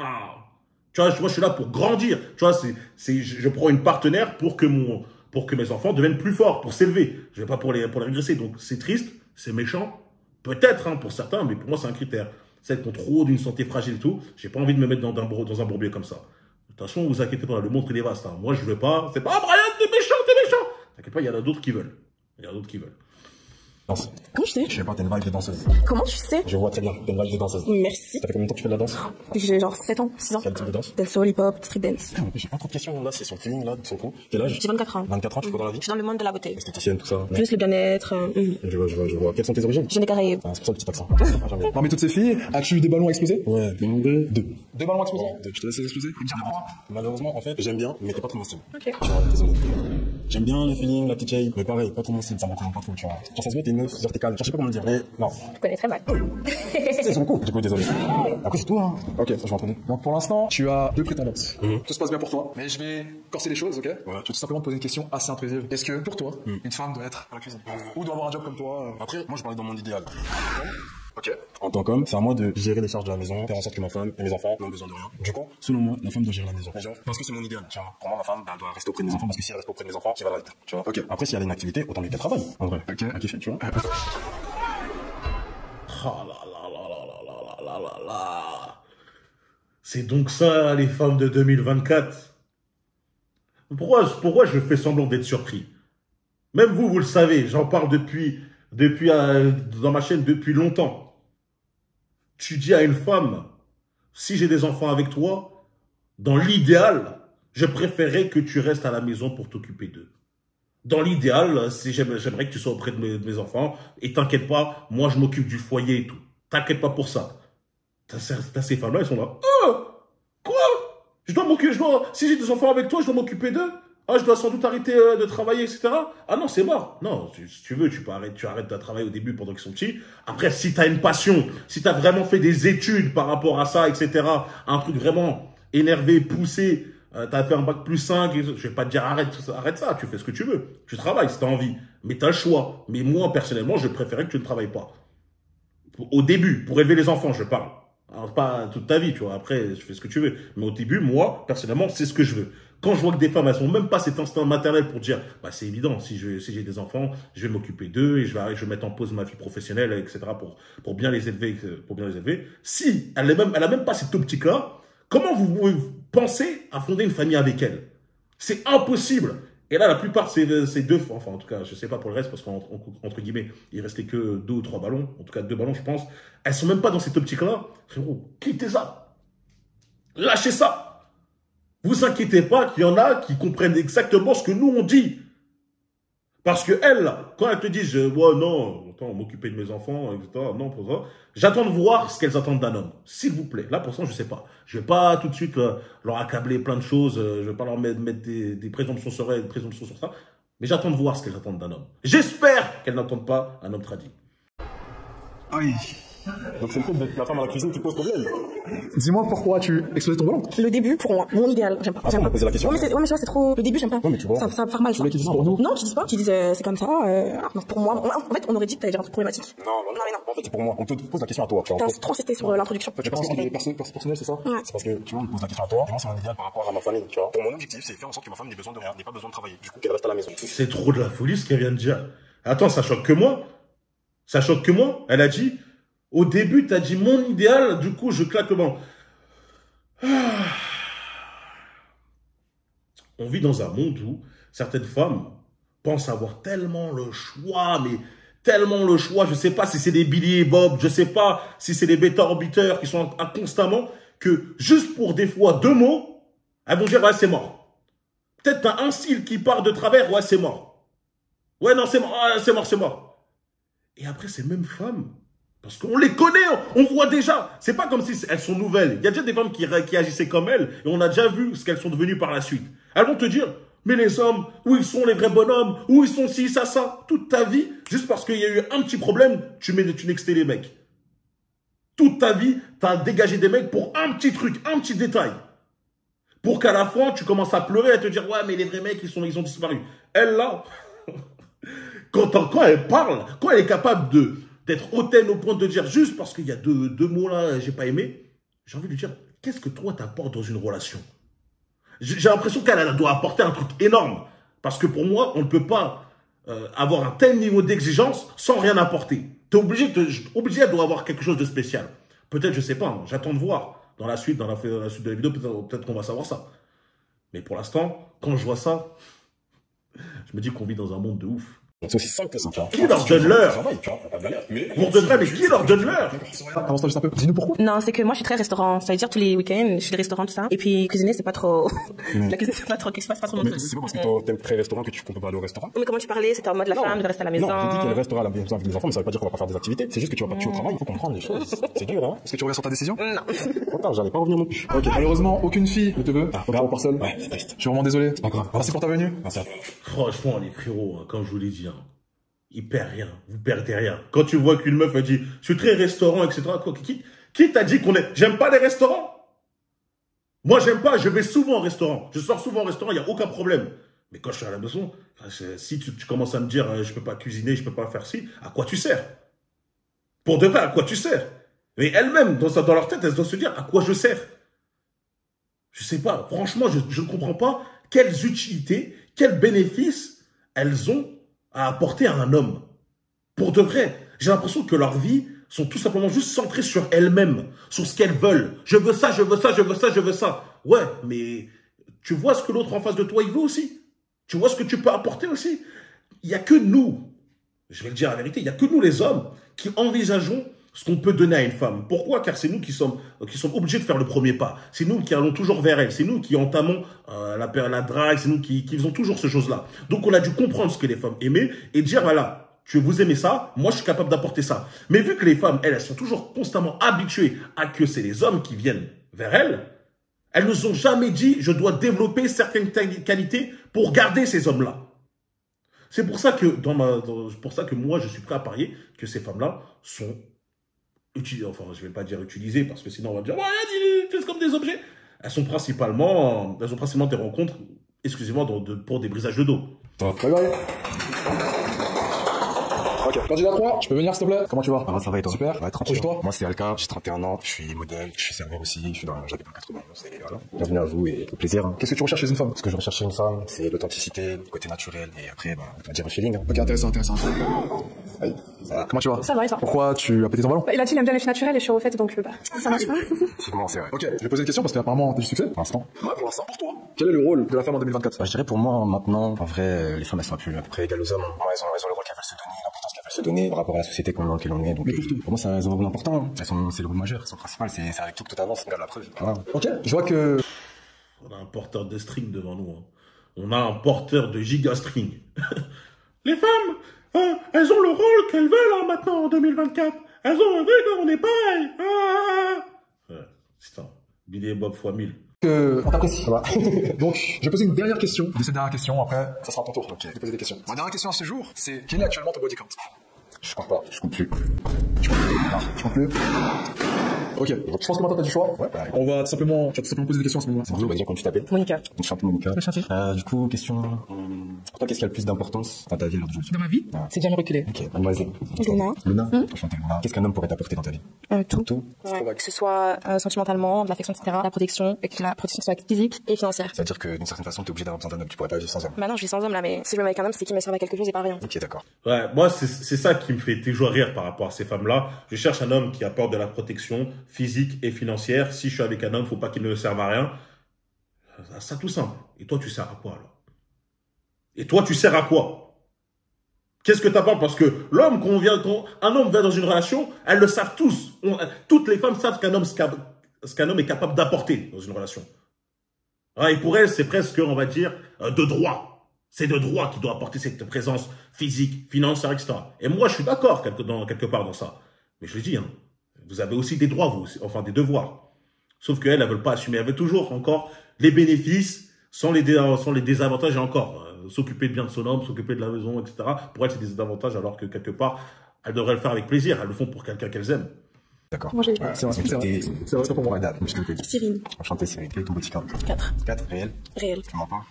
Tu vois, moi, je suis là pour grandir. Tu vois, je prends une partenaire pour que mes enfants deviennent plus forts, pour s'élever. Je vais pas pour les régresser. Donc, c'est triste, c'est méchant. Peut-être, hein, pour certains, mais pour moi, c'est un critère. Celles qui ont trop d'une santé fragile et tout, j'ai pas envie de me mettre dans un bourbier comme ça. De toute façon, vous inquiétez pas, le monde, il est vaste. Hein. Moi, je veux pas. C'est pas, ah, Brian, t'es méchant, t'es méchant. T'inquiète pas, il y en a d'autres qui veulent. Il y en a d'autres qui veulent.
Danse.
Comment tu sais?
Je sais pas, t'es une vibe de danseuse.
Comment tu sais?
Je vois très bien, t'es une vibe de danseuse.
Merci.
Ça fait combien de temps que tu fais de la danse?
Depuis que j'ai genre 7 ans, 6 ans.
Quel type de danse?
Dancehall, hip-hop, street dance.
J'ai pas trop de questions là, c'est son feeling là, de son coup. Quel âge?
J'ai 24 ans.
24 ans, tu fais quoi dans la vie?
Je suis dans le monde de la beauté.
Esthéticienne, tout ça.
Plus le bien-être.
Je vois. Quelles sont tes origines?
Je n'ai Caraïbes.
Ah, c'est pour ça le petit accent.
Parmi toutes ces filles, as-tu eu des ballons explosés?
Ouais, deux.
Deux ballons explosés?
Deux. Je te laisse les exploser. Malheureusement, en fait, j'aime bien, mais t'es pas trop mon style.
Ok.
Tu vois, désolé. J'aime bien le feeling, la petite shape, mais pareil, pas trop mon style, ça m'encourage pas trop, tu vois. Genre, ça se voit, t'es une meuf, genre, t'es calme. Genre, je sais pas comment le dire, mais non.
Je connais très mal.
C'est son coup. Du coup, désolé. Après, c'est toi, hein. Ok, ça, je vais entraîner.
Donc pour l'instant, tu as deux prétendantes. Tout se passe bien pour toi, mais je vais corser les choses, ok?
Ouais.
Je vais tout simplement te poser une question assez intrusive. Est-ce que pour toi, une femme doit être à la cuisine? Ou doit avoir un job comme toi?
Après, moi, je parlais dans mon idéal. Ok. En tant qu'homme, c'est à moi de gérer les charges de la maison, faire en sorte que ma femme et mes enfants n'ont besoin de rien. Du coup, selon moi, la femme doit gérer la maison. Genre, parce que c'est mon idéal. Tu vois, pour moi, ma femme bah, doit rester auprès de mes enfants parce que si elle reste auprès de mes enfants, c'est va l'arrêter. Tu vois. Ok. Après, si elle a une activité, autant lui qu'elle travaille. En vrai. Ok. À kiffer, tu vois.
Oh là là là là là là là là là. C'est donc ça, les femmes de 2024. Pourquoi je fais semblant d'être surpris? Même vous le savez, j'en parle dans ma chaîne depuis longtemps. Tu dis à une femme, si j'ai des enfants avec toi, dans l'idéal, je préférerais que tu restes à la maison pour t'occuper d'eux. Dans l'idéal, j'aimerais que tu sois auprès de mes enfants. Et t'inquiète pas, moi je m'occupe du foyer et tout. T'inquiète pas pour ça. T'as ces femmes-là, elles sont là. Oh, quoi? Si j'ai des enfants avec toi, je dois m'occuper d'eux. Ah, je dois sans doute arrêter de travailler, etc. Ah non, c'est mort. Non, si tu veux, tu arrêtes de travailler au début pendant qu'ils sont petits. Après, si tu as une passion, si tu as vraiment fait des études par rapport à ça, etc., un truc vraiment énervé, poussé, tu as fait un bac +5, je vais pas te dire arrête ça, tu fais ce que tu veux. Tu travailles si tu as envie, mais tu as le choix. Mais moi, personnellement, je préférais que tu ne travailles pas. Au début, pour élever les enfants, je parle. Alors, pas toute ta vie, tu vois. Après, je fais ce que tu veux. Mais au début, moi, personnellement, c'est ce que je veux. Quand je vois que des femmes, elles sont même pas cet instinct maternel pour dire, bah, c'est évident, si j'ai des enfants, je vais m'occuper d'eux et je vais mettre en pause ma vie professionnelle, etc., pour bien les élever, Si elle a même pas cette optique-là, comment vous pouvez penser à fonder une famille avec elle? C'est impossible. Et là, la plupart, ces deux, enfin, en tout cas, je sais pas pour le reste, parce qu'entre guillemets, il restait que 2 ou 3 ballons, en tout cas 2 ballons, je pense. Elles sont même pas dans cette optique-là. Frérot, quittez ça. Lâchez ça. Vous inquiétez pas qu'il y en a qui comprennent exactement ce que nous on dit. Parce que elles, quand elles te disent, ouais, non, attends, m'occuper de mes enfants, etc., non, pour ça, j'attends de voir ce qu'elles attendent d'un homme. S'il vous plaît. Là, pour ça, je sais pas. Je vais pas tout de suite leur accabler plein de choses. Je vais pas leur mettre des présomptions sur elles, des présomptions sur ça. Mais j'attends de voir ce qu'elles attendent d'un homme. J'espère qu'elles n'attendent pas un homme tradit.
Oui. Donc c'est le fait d'être la femme à la cuisine qui pose problème.
Dis-moi pourquoi tu exploses ton ballon.
Le début, pour moi, mon idéal, j'aime pas.
J'aime pas poser la question.
Ouais, mais tu vois, c'est trop. Le début, j'aime pas.
Ouais, mais tu vois.
Ça va faire mal, ça.
Qui disent pour nous.
Non, qui disent pas. Qui disent c'est comme ça. Non, pour moi, en fait, on aurait dit que t'allais dire un truc problématique.
Non, mais non. En fait, c'est pour moi. On te pose la question à toi.
T'as trop insisté sur l'introduction.
Tu penses que c'est personnel, c'est ça? Ouais. C'est parce que tu vois, on me pose la question à toi. Et moi, c'est mon idéal par rapport à ma famille, tu vois. Pour mon objectif, c'est faire en sorte que ma femme n'ait besoin de rien, n'ait pas besoin de travailler. Du coup, qu'elle reste à la maison.
C'est trop de la folie ce qu'elle vient de dire. Attends, ça choque que moi? Ça choque que moi? Elle a dit, au début, t'as dit mon idéal, du coup, je claque le ballon. On vit dans un monde où certaines femmes pensent avoir tellement le choix, mais tellement le choix, je sais pas si c'est des Billy et Bob, je sais pas si c'est des bêta-orbiteurs qui sont constamment, que juste pour des fois 2 mots, elles vont dire, ouais, c'est mort. Peut-être t'as un cil qui part de travers, ouais, c'est mort. Ouais, non, c'est mort, c'est mort, c'est mort. Et après, ces mêmes femmes, parce qu'on les connaît, on voit déjà. C'est pas comme si elles sont nouvelles. Il y a déjà des femmes qui agissaient comme elles, et on a déjà vu ce qu'elles sont devenues par la suite. Elles vont te dire, mais les hommes, où ils sont les vrais bonhommes, où ils sont ci, ça, toute ta vie, juste parce qu'il y a eu un petit problème, tu nextais les mecs. Toute ta vie, t'as dégagé des mecs pour un petit truc, un petit détail. Pour qu'à la fin, tu commences à pleurer, à te dire, ouais, mais les vrais mecs, ils ont disparu. Elle, là, quand elle parle, quand elle est capable d'être hautaine au point de dire, juste parce qu'il y a deux mots là, j'ai pas aimé, j'ai envie de lui dire, qu'est-ce que toi t'apportes dans une relation? J'ai l'impression qu'elle doit apporter un truc énorme. Parce que pour moi, on ne peut pas avoir un tel niveau d'exigence sans rien apporter. T'es obligé, elle doit avoir quelque chose de spécial. Peut-être, je sais pas, hein, j'attends de voir. Dans la suite de la vidéo, peut-être qu'on va savoir ça. Mais pour l'instant, quand je vois ça, je me dis qu'on vit dans un monde de ouf.
C'est aussi simple que ça.
Qui leur donne l'heure? Pour de vrai, mais qui leur donne l'heure?
Avance-toi juste un peu. Dis-nous pourquoi.
Non, c'est que moi, je suis très restaurant. Ça veut dire tous les week-ends, je suis des restaurants, tout ça. Et puis, cuisiner, c'est pas trop. La cuisine, c'est pas trop. Qu'est-ce qui se passe pas trop mon
Mais
truc.
c'est pas parce que t'aimes très restaurant que qu'on peut pas aller au restaurant.
Mais comment tu parlais? C'était en mode la femme devait rester à la maison.
Non, je dis qu'elle restera à la maison avec les enfants, mais ça veut pas dire qu'on va pas faire des activités. C'est juste que tu vas pas tuer au travail, il faut comprendre les choses. C'est dur, hein? Est-ce que tu regardes sur ta décision?
Non.
Attends, j'allais pas revenir non plus.
Ok, malheureusement, aucune fille ne te veut.
Regarde.
Pour seul.
Ouais, c'est triste.
Je suis vraiment désolé.
C'est pas grave.
Merci pour ta venue.
Merci à toi.
Franchement, les frérots, hein, comme je vous l'ai dit, hein, ils perdent rien. Vous perdez rien. Quand tu vois qu'une meuf a dit, je suis très restaurant, etc. Qui t'a dit qu'on est... J'aime pas les restaurants? Moi, j'aime pas. Je vais souvent au restaurant. Je sors souvent au restaurant, il n'y a aucun problème. Mais quand je suis à la maison, si tu commences à me dire, je peux pas cuisiner, je peux pas faire ci, à quoi tu sers? Pour de vrai, à quoi tu sers? Mais elles-mêmes, dans leur tête, elles doivent se dire, à quoi je sers? Je sais pas. Franchement, je ne comprends pas quelles utilités, quels bénéfices elles ont à apporter à un homme. Pour de vrai, j'ai l'impression que leurs vies sont tout simplement juste centrées sur elles-mêmes, sur ce qu'elles veulent. Je veux ça, je veux ça, je veux ça, je veux ça. Ouais, mais tu vois ce que l'autre en face de toi, il veut aussi. Tu vois ce que tu peux apporter aussi. Il n'y a que nous, je vais le dire la vérité, il n'y a que nous les hommes qui envisageons ce qu'on peut donner à une femme. Pourquoi? Car c'est nous qui sommes obligés de faire le premier pas. C'est nous qui allons toujours vers elle. C'est nous qui entamons la drague. C'est nous qui faisons toujours ces choses-là. Donc, on a dû comprendre ce que les femmes aimaient et dire, voilà, vous aimez ça, moi, je suis capable d'apporter ça. Mais vu que les femmes, elles sont toujours constamment habituées à que c'est les hommes qui viennent vers elles, Elles nous ont jamais dit, je dois développer certaines qualités pour garder ces hommes-là. C'est pour ça que, pour ça que moi, je suis prêt à parier que ces femmes-là sont utilisées, enfin, je vais pas dire utilisées, parce que sinon on va dire, ouais, c'est comme des objets. Elles ont principalement des rencontres exclusivement pour des brisages de dos.
Bye bye. Ok, candidat 3, je peux venir s'il te plaît? Comment tu vas?
Ça va et toi?
Super.
Ouais, tranquille.
Toi?
Moi, c'est Alka, j'ai 31 ans, je suis modèle, je suis serveur aussi, j'habite dans le 91. Et voilà. Bienvenue à vous et au plaisir. Hein.
Qu'est-ce que tu recherches chez une femme?
Ce que je recherche chez une femme, c'est l'authenticité, le côté naturel et après, on va dire le feeling. Hein.
Ok, intéressant. Allez. Comment tu vas?
Ça va et toi?
Pourquoi tu as pété ton ballon?
Il a dit qu'il aime bien les filles naturelles et je suis refaite donc ça marche pas.
Effectivement, c'est vrai.
Ok, je vais poser une question parce qu'apparemment t'as du succès.
Pour l'instant.
Ouais, pour l'instant, pour toi. Quel est le rôle de la femme en 2024?
Je dirais pour moi, maintenant, en vrai, les femmes, elles sont plus à peu près égales aux hommes. Elles ont le rôle qu'elles veulent se donner, l'importance qu'elles veulent se donner par rapport à la société dans laquelle on est. Donc, pour moi, elles ont un rôle important. C'est le rôle majeur, elles sont principales. C'est avec tout que tout avance, regarde la preuve. Voilà.
Ok, je vois que...
On a un porteur de string devant nous. Hein. On a un porteur de giga string. Les femmes, elles ont le rôle qu'elles veulent maintenant en 2024. Elles ont un truc, on est pareil. C'est un Billy et Bob x 1000.
On t'apprécie. Ça va. Donc, je vais poser une dernière question. De cette dernière question, après, ça sera ton tour. Ok. Je vais poser des questions. Ma dernière question à ce jour, c'est quel est actuellement ton body count?
Je compte pas, je compte plus.
Tu comptes plus? Ok, je pense que maintenant t'as du choix.
Ouais,
On va tout simplement poser des questions à ce moment-là.
C'est bon, comment tu t'appelles?
Monica.
Enchanté, Monica.
Enchanté.
Du coup, question. Pour toi, qu'est-ce qui a le plus d'importance dans ta vie aujourd'hui?
Dans ma vie, c'est jamais reculé.
Ok, vas-y.
Luna.
Luna. Enchanté, Luna. Qu'est-ce qu'un homme pourrait t'apporter dans ta vie?
Tout. Ouais, que ce soit sentimentalement, de l'affection, etc. La protection, et que la protection soit physique et financière.
C'est-à-dire que d'une certaine façon, t'es obligé d'avoir besoin d'un homme. Tu pourrais pas vivre sans homme.
Bah non, je vis sans homme là, mais si je me mets avec un homme, c'est qu'il me serve à quelque chose et pas à rien.
Ok, d'accord.
Ouais, moi, c'est ça qui me fait toujours rire par rapport à ces femmes-là. Je cherche un homme qui apporte de la protection physique et financière. Si je suis avec un homme, faut pas qu'il me serve à rien. Ça, tout simple. Et toi, tu sers à quoi, alors? Et toi, tu sers à quoi? Qu'est-ce que t'apportes? Parce que l'homme, quand un homme vient dans une relation, elles le savent tous. Toutes les femmes savent ce qu'un homme est capable d'apporter dans une relation. Ouais, et pour elles, c'est presque, on va dire, de droit. C'est de droit qu'il doit apporter cette présence physique, financière, etc. Et moi, je suis d'accord quelque part dans ça. Mais je le dis, hein, vous avez aussi des droits, vous, enfin des devoirs. Sauf qu'elles, elles veulent pas assumer. Elles veulent toujours encore les bénéfices sans les désavantages et encore. S'occuper bien de son homme, s'occuper de la maison, etc. Pour elles, c'est des désavantages alors que quelque part, elles devraient le faire avec plaisir. Elles le font pour quelqu'un qu'elles aiment.
D'accord.
Moi, j'ai
C'est vrai pour moi.
Cyrine.
Enchanté, Cyril. Quel est ton body count?
4.
4, réel?
Réel.
Tu mens pas?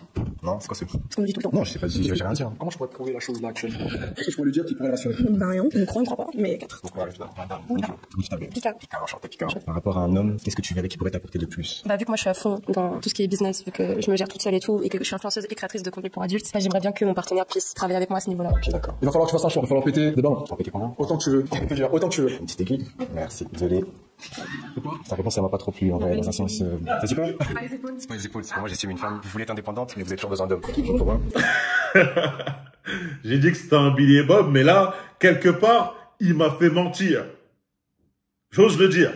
Non, c'est quoi ce
Parce qu'on me dit tout le temps.
Non, je sais pas, j'ai rien à dire.
Comment je pourrais prouver la chose là actuellement? Qu'est-ce que je pourrais lui dire qui pourrait rassurer?
Ben rien, on me croit pas, mais 4.
Pourquoi je tu t'appelles?
Pika.
Pika, enchanté, Pika. Par rapport à un homme, qu'est-ce que tu verrais qui pourrait t'apporter de plus?
Bah, vu que moi je suis à fond dans tout ce qui est business, vu que je me gère toute seule et tout, et que je suis influenceuse et créatrice de contenu pour adultes, bah, j'aimerais bien que mon partenaire puisse travailler avec moi à ce niveau-là.
Ok, d'accord.
Il va falloir que tu fasses un choix. Il va falloir péter des ballons.
Tu vas péter combien?
Autant que tu veux. Autant que tu veux.
Une petite aiguille? Merci, désolé. Sa réponse, ça m'a pas trop plu, en vrai, dans un sens. Ça dit quoi? C'est pas les épaules. C'est pas les épaules, c'est que moi j'estime une femme. Vous voulez être indépendante, mais vous avez toujours besoin d'hommes. Pourquoi?
J'ai dit que c'était un Billy et Bob, mais là, quelque part, il m'a fait mentir. J'ose le dire.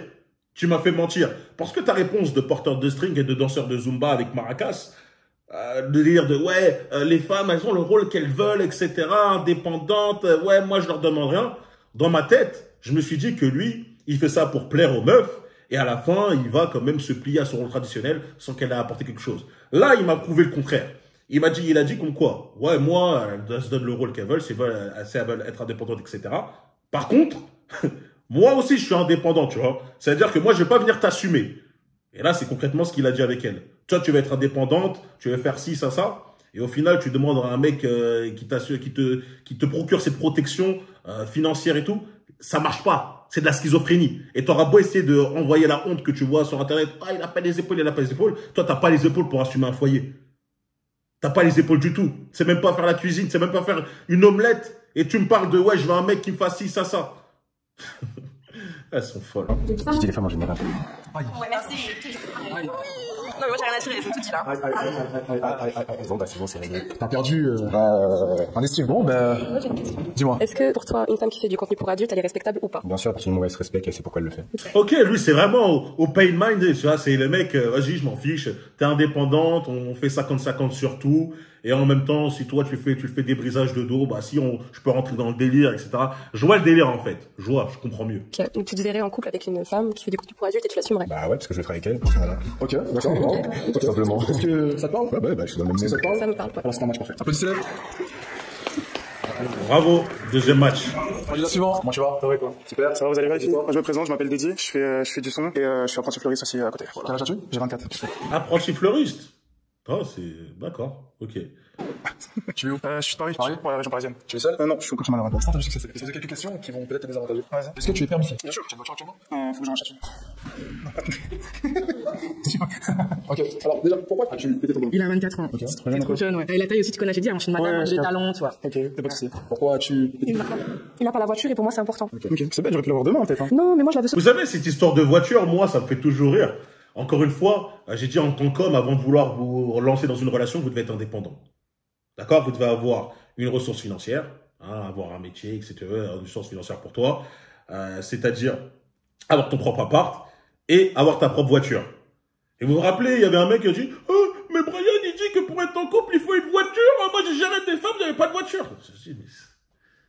Tu m'as fait mentir. Parce que ta réponse de porteur de string et de danseur de Zumba avec maracas, de dire de ouais, les femmes, elles ont le rôle qu'elles veulent, etc., indépendantes, ouais, moi je leur demande rien. Dans ma tête, je me suis dit que lui, il fait ça pour plaire aux meufs, et à la fin, il va quand même se plier à son rôle traditionnel sans qu'elle ait apporté quelque chose. Là, il m'a prouvé le contraire. Il a dit comme quoi, ouais, moi, elles se donnent le rôle qu'elles veulent, si elles veulent être indépendantes, etc. Par contre, moi aussi, je suis indépendant, tu vois. C'est-à-dire que moi, je vais pas venir t'assumer. Et là, c'est concrètement ce qu'il a dit avec elle. Toi, tu vas être indépendante, tu vas faire ci, ça. Et au final, tu demandes à un mec qui te procure cette protection financière et tout. Ça marche pas. C'est de la schizophrénie. Et t'auras beau essayer de envoyer la honte que tu vois sur Internet. Ah, il a pas les épaules, il a pas les épaules. Toi, t'as pas les épaules pour assumer un foyer. T'as pas les épaules du tout. C'est même pas faire la cuisine, c'est même pas faire une omelette. Et tu me parles de, ouais, je veux un mec qui me fasse ci, ça. Elles sont folles.
Je dis les femmes en général.
Ouais, merci. Non, mais moi j'ai rien à tirer, je tout dit là.
Bon, bah c'est bon, c'est réglé.
T'as perdu un estime. Bon, ben.
Moi j'ai une question.
Dis-moi.
Est-ce que pour toi, une femme qui fait du contenu pour adultes, elle est respectable ou pas?
Bien sûr, à partir du moment où elle se respecte, elle sait pourquoi elle le fait.
Ok, lui, c'est vraiment au pain mind, tu vois, c'est le mec, vas-y, je m'en fiche, t'es indépendante, on fait 50-50 sur tout, et en même temps, si toi tu fais des brisages de dos, bah si je peux rentrer dans le délire, etc. Je vois le délire en fait. Je comprends mieux.
Okay. Donc tu te verrais en couple avec une femme qui fait des contenu pour adultes et tu l'assumerais?
Bah ouais, parce que je vais faire avec elle. Voilà.
Ok, d'accord.
Tout simplement.
Est-ce que ça te parle?
Ouais, bah je suis dans le même
Ça te parle?
Ça me parle pas.
Alors c'est un match parfait. Applaudissez-les.
Bravo, deuxième match.
Candidat suivant. Comment tu vas? Ça va quoi? Super.
Ça va, vous allez bien ici? Moi, je me présente, je m'appelle Dédi, je fais du son et je suis apprenti fleuriste aussi à côté. Voilà.
Quel âge as-tu?
J'ai 24.
Apprenti fleuriste. Oh, c'est... D'accord, ok.
Tu es où?
Je suis de Paris, pour la région parisienne.
Tu es seul?
Non, je suis au coach malheureux.
Attends, je sais que c'est poser quelques questions qui vont peut-être te désavantager.
Vas-y.
Est-ce que tu es permis ici?
Bien sûr.
Tu as une voiture actuellement?
Faut que j'en achète une.
Ok, alors déjà, pourquoi as-tu pété ton boulot?
Il a 24 ans.
Ok,
C'est trop jeune, ouais. Et la taille aussi, tu connais, j'ai dit, un chien de madame, des talons, tu vois.
Ok, t'es pas de soucis. Pourquoi as-tu...
Il a pas la voiture et pour moi c'est important.
Ok, c'est bête, j'aurais pu l'avoir demain peut-être. Hein.
Non, mais moi je la veux.
Vous savez, cette histoire de voiture, moi, ça me fait toujours rire. Encore une fois, j'ai dit en tant qu'homme, avant de vouloir vous lancer dans une relation, vous devez être indépendant. D'accord? Vous devez avoir une ressource financière, hein, avoir un métier, etc., une ressource financière pour toi, c'est-à-dire avoir ton propre appart et avoir ta propre voiture. Et vous vous rappelez, il y avait un mec qui a dit « Oh, mais Brian, il dit que pour être en couple, il faut une voiture. Moi, j'ai géré des femmes, j'avais pas de voiture. » Je dis, mais...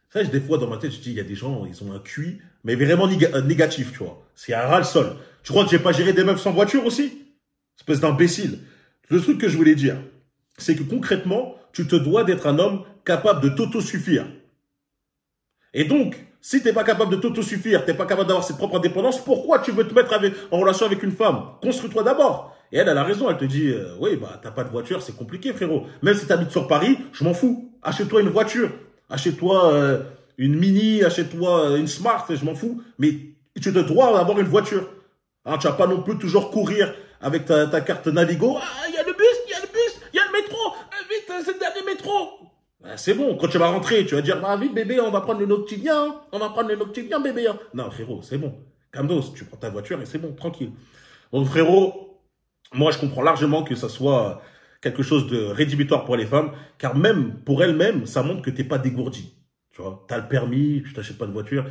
Ça, des fois, dans ma tête, je dis, il y a des gens, ils ont un QI, mais vraiment négatif, tu vois. C'est un ras-le-sol. Tu crois que j'ai pas géré des meufs sans voiture aussi? Espèce d'imbécile. Le truc que je voulais dire, c'est que concrètement, tu te dois d'être un homme capable de t'autosuffire. Et donc, si t'es pas capable de t'autosuffire, t'es pas capable d'avoir cette propre indépendance, pourquoi tu veux te mettre en relation avec une femme? Construis-toi d'abord. Et elle a raison, elle te dit, oui, bah, t'as pas de voiture, c'est compliqué, frérot. Même si t'habites sur Paris, je m'en fous. Achète-toi une voiture. Achète-toi une Mini, achète-toi une Smart, je m'en fous. Mais tu te dois d'avoir une voiture. Hein, tu vas pas non plus toujours courir avec ta carte Navigo. Ah, il y a le bus, il y a le métro. Vite, c'est le dernier métro. Ah, c'est bon, quand tu vas rentrer, tu vas dire, bah vite bébé, on va prendre le Noctilien. Hein. On va prendre le Noctilien, bébé. Hein. Non, frérot, c'est bon. Calme-toi, tu prends ta voiture et c'est bon, tranquille. Donc, frérot, moi, je comprends largement que ça soit quelque chose de rédhibitoire pour les femmes, car même pour elles-mêmes, ça montre que t'es pas dégourdi. Tu vois, t'as le permis, tu t'achètes pas de voiture.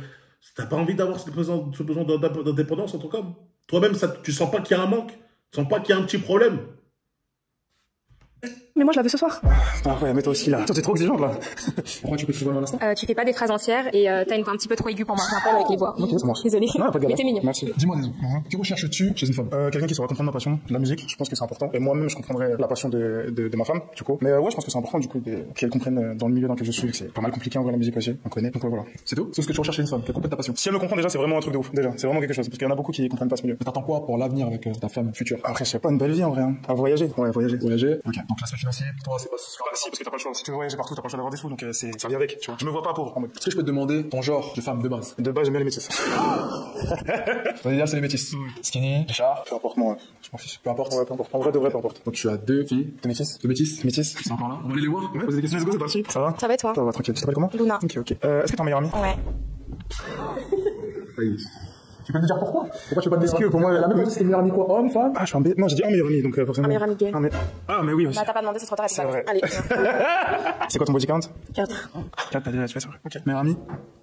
T'as pas envie d'avoir ce besoin d'indépendance en tant qu'homme. Toi-même, tu sens pas qu'il y a un manque, tu sens pas qu'il y a un petit problème.
Mais moi je la veux ce soir.
Ah ouais, mais toi aussi là. Toi t'es trop exigeante là.
Pourquoi tu peux trouver un instant?
Tu fais pas des phrases entières et t'as une voix un petit peu trop aiguë pour moi. J'ai un problème avec les voix.
Ok, ça marche.
Désolée.
Non, pas de galère.
Mais t'es mignon.
Merci.
Dis-moi, que recherches-tu chez une femme?
Quelqu'un qui saura comprendre ma passion, la musique. Je pense que c'est important. Et moi-même, je comprendrais la passion de ma femme, du coup. Mais ouais, je pense que c'est important, du coup, qu'elle comprenne dans le milieu dans lequel je suis, que c'est pas mal compliqué en vrai la musique aussi. On connaît. Donc ouais, voilà.
C'est tout? C'est ce que tu recherches chez une femme, qu'elle comprenne ta passion.
Si elle me comprend déjà, c'est vraiment un truc de ouf. Déjà, c'est vraiment quelque chose. Parce qu'il y en a beaucoup qui comprennent pas ce milieu.
Mais t'attends quoi pour l'avenir avec ta femme future?
Après, je sais pas, une belle vie en vrai. Hein. À voyager. Ouais, voyager.
Voyager. Ok. Donc l'aspect financier, pour toi, c'est pas
si, parce que t'as pas le choix. Si tu veux voyager partout, t'as pas le choix d'avoir des sous, donc ça vient avec, tu vois. Je me vois pas pauvre en mode.
Est-ce que je peux te demander ton genre de femme de base?
De base, j'aime bien les métis.
Ton idéal, c'est les métis. Skinny, Richard.
Peu importe, moi.
Je m'en fiche. Peu importe.
Ouais, peu importe. En vrai, de vrai, peu importe.
Donc tu as deux filles.
Deux métis.
Deux métis.
Métis.
C'est encore là. On va aller les voir.
Ouais. Poser des questions. Let's go, c'est parti. Ça va?
Ça va et toi?
Ça va, tranquille. Tu t'appelles comment?
Luna.
Ok. Est-ce que t'es un meilleur ami?
Ouais.
Tu peux me dire pourquoi? Pourquoi tu veux pas te décrire? Pour moi, la même chose, c'est meilleur ami quoi? Homme, femme?
Ah, je suis un B. Non, j'ai dit un meilleur ami, donc forcément.
Un meilleur ami gay.
Ah, mais oui aussi.
Bah t'as pas demandé, c'est trop tard.
C'est vrai.
Allez.
C'est quoi ton body count?
4.
4, t'as déjà, tu fais ça. Ok. Meilleur ami?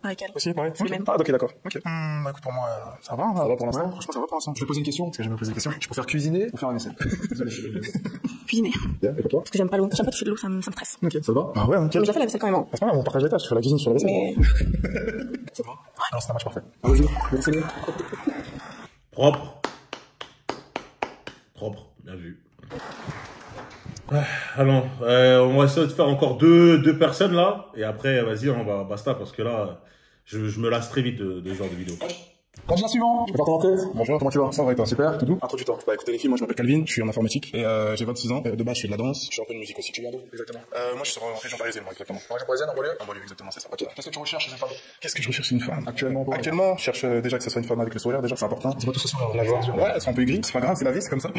Avec elle.
Aussi, pareil.
C'est le même.
Ah, ok, d'accord. Ok. Bah écoute, pour moi, ça va.
Ça va pour l'instant?
Ouais, franchement, ça va pour l'instant.
Je vais poser une question, parce que j'aime poser des questions. Je préfère cuisiner ou faire la vaisselle? Désolé.
Cuisiner.
Bien, et pour toi?
Parce que j'aime pas l'eau. J'aime pas toucher de l'eau, ça me stresse.
Ok.
Ça va?
Ah ouais, ok.
Mais j'ai fait la vaisselle quand même.
C'est pas grave, on partage les tâches. Tu fais la cuisine, tu fais la vaisselle.
Mais...
Ça va? Alors c'est un match parfait. Vas-y,
Propre. Propre, bien vu. Allons, on va essayer de faire encore deux personnes là. Et après, vas-y, on va basta parce que là, je me lasse très vite de ce genre de vidéo.
Candidat suivant, je vais faire ton entrée. Bonjour, comment tu vas? Ça va et toi? Super, tout doux.
Introduis-toi. Bah écoutez les filles, moi je m'appelle Calvin, je suis en informatique et j'ai 26 ans. De base je fais de la danse, je fais un peu de musique aussi. Tu viens d'où exactement? Moi je suis en région parisienne, moi exactement.
En région parisienne, en banlieue?
En banlieue, exactement, c'est ça.
Ok. Qu'est-ce que tu recherches chez une femme?
Qu'est-ce que je recherche chez une femme?
Actuellement,
je cherche déjà que ce soit une femme avec le sourire, déjà c'est important.
C'est pas tout ce sourire,
la joie. Ouais, elles sont un peu aigries, c'est pas grave, c'est la vie, c'est comme ça.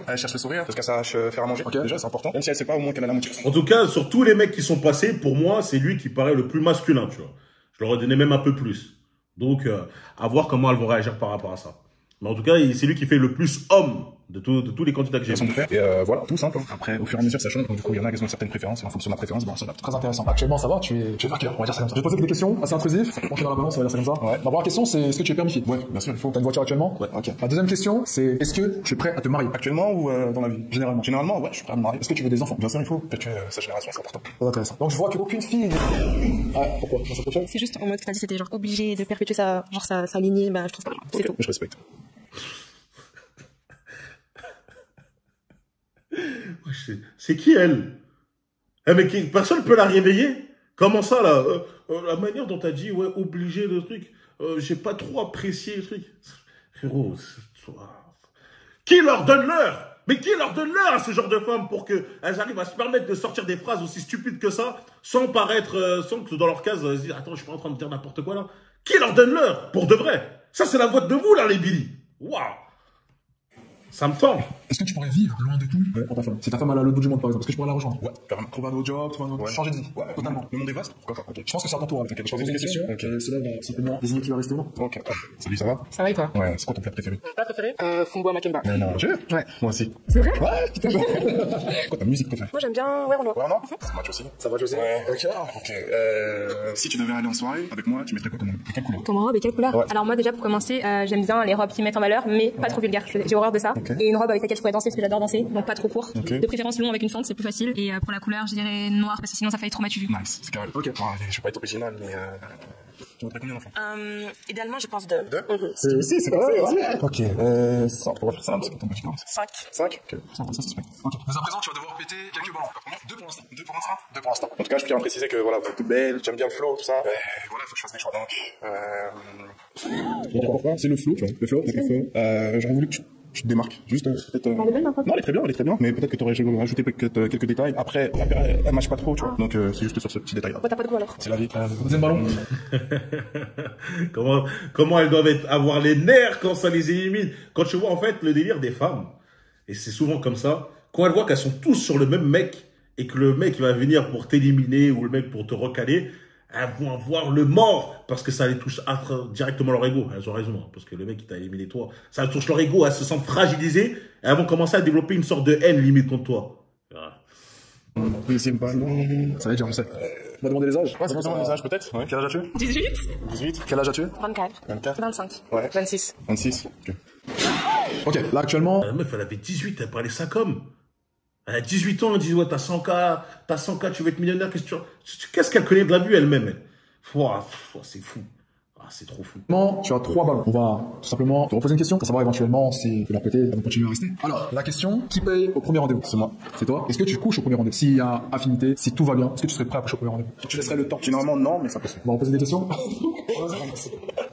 Elle cherche le sourire, parce qu'elle sache faire à manger.
Ok.
Déjà c'est important. Même si elle sait pas, au moins qu'elle a la motivation.
En tout cas, sur tous les mecs qui sont passés, pour moi, c'est lui qui paraît le plus masculin, tu vois. Je leur ai donné même un peu plus. Donc, à voir comment elles vont réagir par rapport à ça. Mais en tout cas, c'est lui qui fait le plus homme de tous les candidats que j'ai vus.
Et voilà, tout simple. Après, au fur et à mesure, ça change. Donc, du coup, il y en a qui ont certaines préférences, et en fonction de ma préférence, bon, ça va.
Très intéressant. Actuellement, ça va, tu es vainqueur, on va dire ça comme ça. Je vais te poser des questions assez intrusives, pencher dans la balance, on va dire ça comme ça. Ouais. Ma première question, c'est est-ce que tu es permissifié?
Ouais, bien sûr, il faut.
T'as une voiture actuellement?
Ouais, ok.
La deuxième question, c'est est-ce que tu es prêt à te marier?
Actuellement ou dans la vie?
Généralement.
Généralement, ouais, je suis prêt à me marier. Est-ce que tu veux des enfants? Bien sûr, il faut. Peut-être que sa génération, c'est important.
Très intéressant. Donc, je vois qu'aucune fille. Ah, pourquoi? Dans cette prochaine?
C'est juste en mode que t'as dit, c'était genre obligé de perpétuer sa lignée, bah, je trouve pas. C'est tout.
Je respecte.
C'est qui elle? Eh mais personne peut la réveiller? Comment ça là? La manière dont t'as dit ouais obligé de truc, j'ai pas trop apprécié le truc. Frérot, qui leur donne l'heure? Mais qui leur donne l'heure à ce genre de femmes pour qu'elles arrivent à se permettre de sortir des phrases aussi stupides que ça, sans paraître, sans que dans leur case, se dire attends je suis pas en train de dire n'importe quoi là. Qui leur donne l'heure pour de vrai? Ça c'est la voix de vous là les Billy. Waouh. Ça me tend.
Est-ce que tu pourrais vivre loin de tout pour ta femme? Si ta femme elle est à l'autre bout du monde par exemple, est-ce que tu pourrais la rejoindre?
Ouais, carrément. Trouver un autre job, changer de vie. Ouais, totalement. Le monde est vaste, pourquoi pas?
Je pense que c'est à ton tour avec laquelle je pose une question. Ok. Cela va simplement désigner qui va rester ou non.
Ok. Salut, ça va?
Ça va et toi?
Ouais, c'est quoi ton plat préféré?
Plat préféré? Fumbo Makemba.
Mais non, tu veux?
Ouais.
Moi aussi.
C'est vrai?
Ouais, putain. Quoi ta musique préférée?
Moi, j'aime bien Ouais, Renaud.
Ouais, non? Ça match aussi.
Ça match aussi?
Ouais. Ok. Si tu devais aller en soirée avec moi, tu mettrais quoi comme robe? Quelle couleur?
Comme robe et quelle couleur?
Ouais.
Alors moi déjà pour commencer, j'aime bien les robes qui mettent en valeur, mais pas trop vulgaires. J'ai horreur de ça. Et une robe avec laquelle je pourrais danser parce que j'adore danser, donc pas trop court. De préférence long avec une fente, c'est plus facile. Et pour la couleur, je dirais noir parce que sinon ça fait trop mature.
Nice, c'est carré. Ok. Je vais pas être original, mais tu voudrais combien d'enfants?
Idéalement, je pense 2.
2? C'est pas vrai. Ok. Ça, on va faire ça, c'est pour ton petit
5.
5? Ok. Ça se fait. Ok. Mais à présent, tu vas devoir péter quelques ballons. Combien? 2 pour l'instant. 2 pour l'instant? 2 pour l'instant. En tout cas, je tiens à préciser que voilà, vous êtes toute belle, j'aime bien le flow, tout ça. Voilà, il faut que je fasse des choix. Donc, je vais dire pourquoi? C'est le flow, tu vois. Le flow, avec le flow. J'aurais voulu que tu te démarques. Juste, peut-être.
Elle est belle, ma pote.
Non, elle est très bien. Mais peut-être que tu aurais rajouté quelques détails. Après, elle marche pas trop, tu vois. Donc, c'est juste sur ce petit détail-là.
T'as pas de goût alors?
C'est la vie.
Deuxième ballon.
Comment elles doivent avoir les nerfs quand ça les élimine. Quand tu vois en fait le délire des femmes, et c'est souvent comme ça, quand elles voient qu'elles sont tous sur le même mec, et que le mec va venir pour t'éliminer, ou le mec pour te recaler, elles vont avoir le mort, parce que ça les touche directement leur ego. Elles ont raison, hein, parce que le mec qui t'a éliminé toi, ça touche leur ego, elles se sentent fragilisées, et elles vont commencer à développer une sorte de haine limite contre toi. Voilà.
Deuxième ballon.
Ça va être dur, on sait. Tu m'as demandé les âges?
Ouais, c'est quoi les âges peut-être? Ouais. Quel âge as-tu?
18.
18.
Quel âge as-tu?
24.
24.
25.
Ouais.
26.
26. Ok.
Ok, là actuellement.
La meuf, elle avait 18, elle parlait ça comme. Elle a 18 ans, elle dit ouais, t'as 100K, tu veux être millionnaire, qu'est-ce qu'elle connaît de la vue elle-même, elle? C'est fou. Ah, c'est trop fou.
Tu as 3 ballons. On va tout simplement te reposer une question pour savoir éventuellement si de leur côté ils vont continuer à rester. Alors, la question, qui paye au premier rendez-vous? C'est moi. C'est toi. Est-ce que tu couches au premier rendez-vous? S'il y a affinité, si tout va bien, est-ce que tu serais prêt à coucher au premier rendez-vous? Tu laisserais le temps?
Généralement, non, mais ça peut se faire.
On va reposer des questions.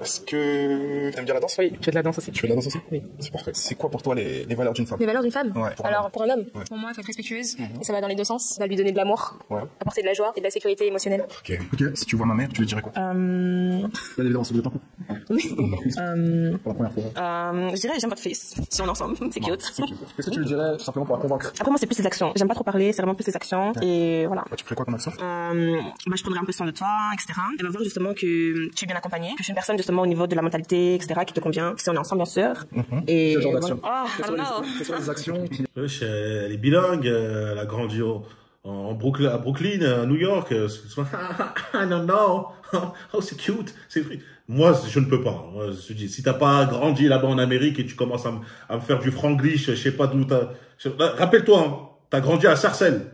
Est-ce que t'aimes bien la danse?
Oui, je fais de la danse aussi.
Tu fais de la danse aussi?
Oui.
C'est parfait. C'est quoi pour toi les valeurs d'une femme?
Les valeurs d'une femme?
Ouais.
Alors pour un homme,
Ouais.
pour moi, il faut être respectueuse. Et ça va dans les deux sens. Ça va lui donner de l'amour,
Ouais.
apporter de la joie et de la sécurité émotionnelle.
Ok. Si tu vois ma mère, tu lui dirais quoi?
Bien évidemment, c'est vous êtes en couple.
Oui.
Pour la première fois.
Je dirais j'aime votre fils. Si on est ensemble, c'est cute.
Qu'est-ce que tu lui dirais tout simplement pour la convaincre?
Après moi c'est plus les actions. J'aime pas trop parler, c'est vraiment plus les actions. Et voilà.
Tu ferais quoi comme action?
Je prendrai un peu soin de toi, etc. Elle va voir justement que tu es bien accompagné, que je suis une personne justement au niveau de la mentalité, etc. qui te convient. Si on est ensemble bien sûr. Et
Quel genre d'action?
I don't know.
Quelles sont les actions qui...
Wesh, elle est bilingue, elle a grandi à Brooklyn, à New York. I don't know. Oh, c'est cute. C'est free. Moi, je ne peux pas. Moi, je te dis, si t'as pas grandi là-bas en Amérique et tu commences à me faire du franglish, je sais pas d'où t'as... Rappelle-toi, hein, t'as grandi à Sarcelles.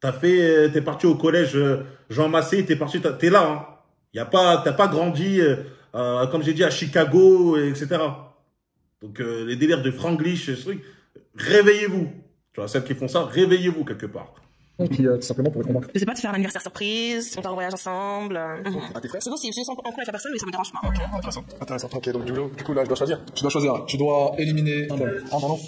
T'es parti au collège Jean Massé, t'es là, hein. T'as pas grandi, comme j'ai dit, à Chicago, etc. Donc, les délires de franglish, ce truc, réveillez-vous. Tu vois, celles qui font ça, réveillez-vous quelque part.
Qui, tout simplement pour les convaincre.
Je sais pas, te faire un anniversaire surprise, on part en voyage ensemble.
À tes frères?
C'est bon, si je suis en couple avec la personne, mais ça me dérange pas.
Ok, intéressant. Ok, donc du coup, là, je dois choisir.
Tu dois choisir. Tu dois éliminer un ballon. Un ballon?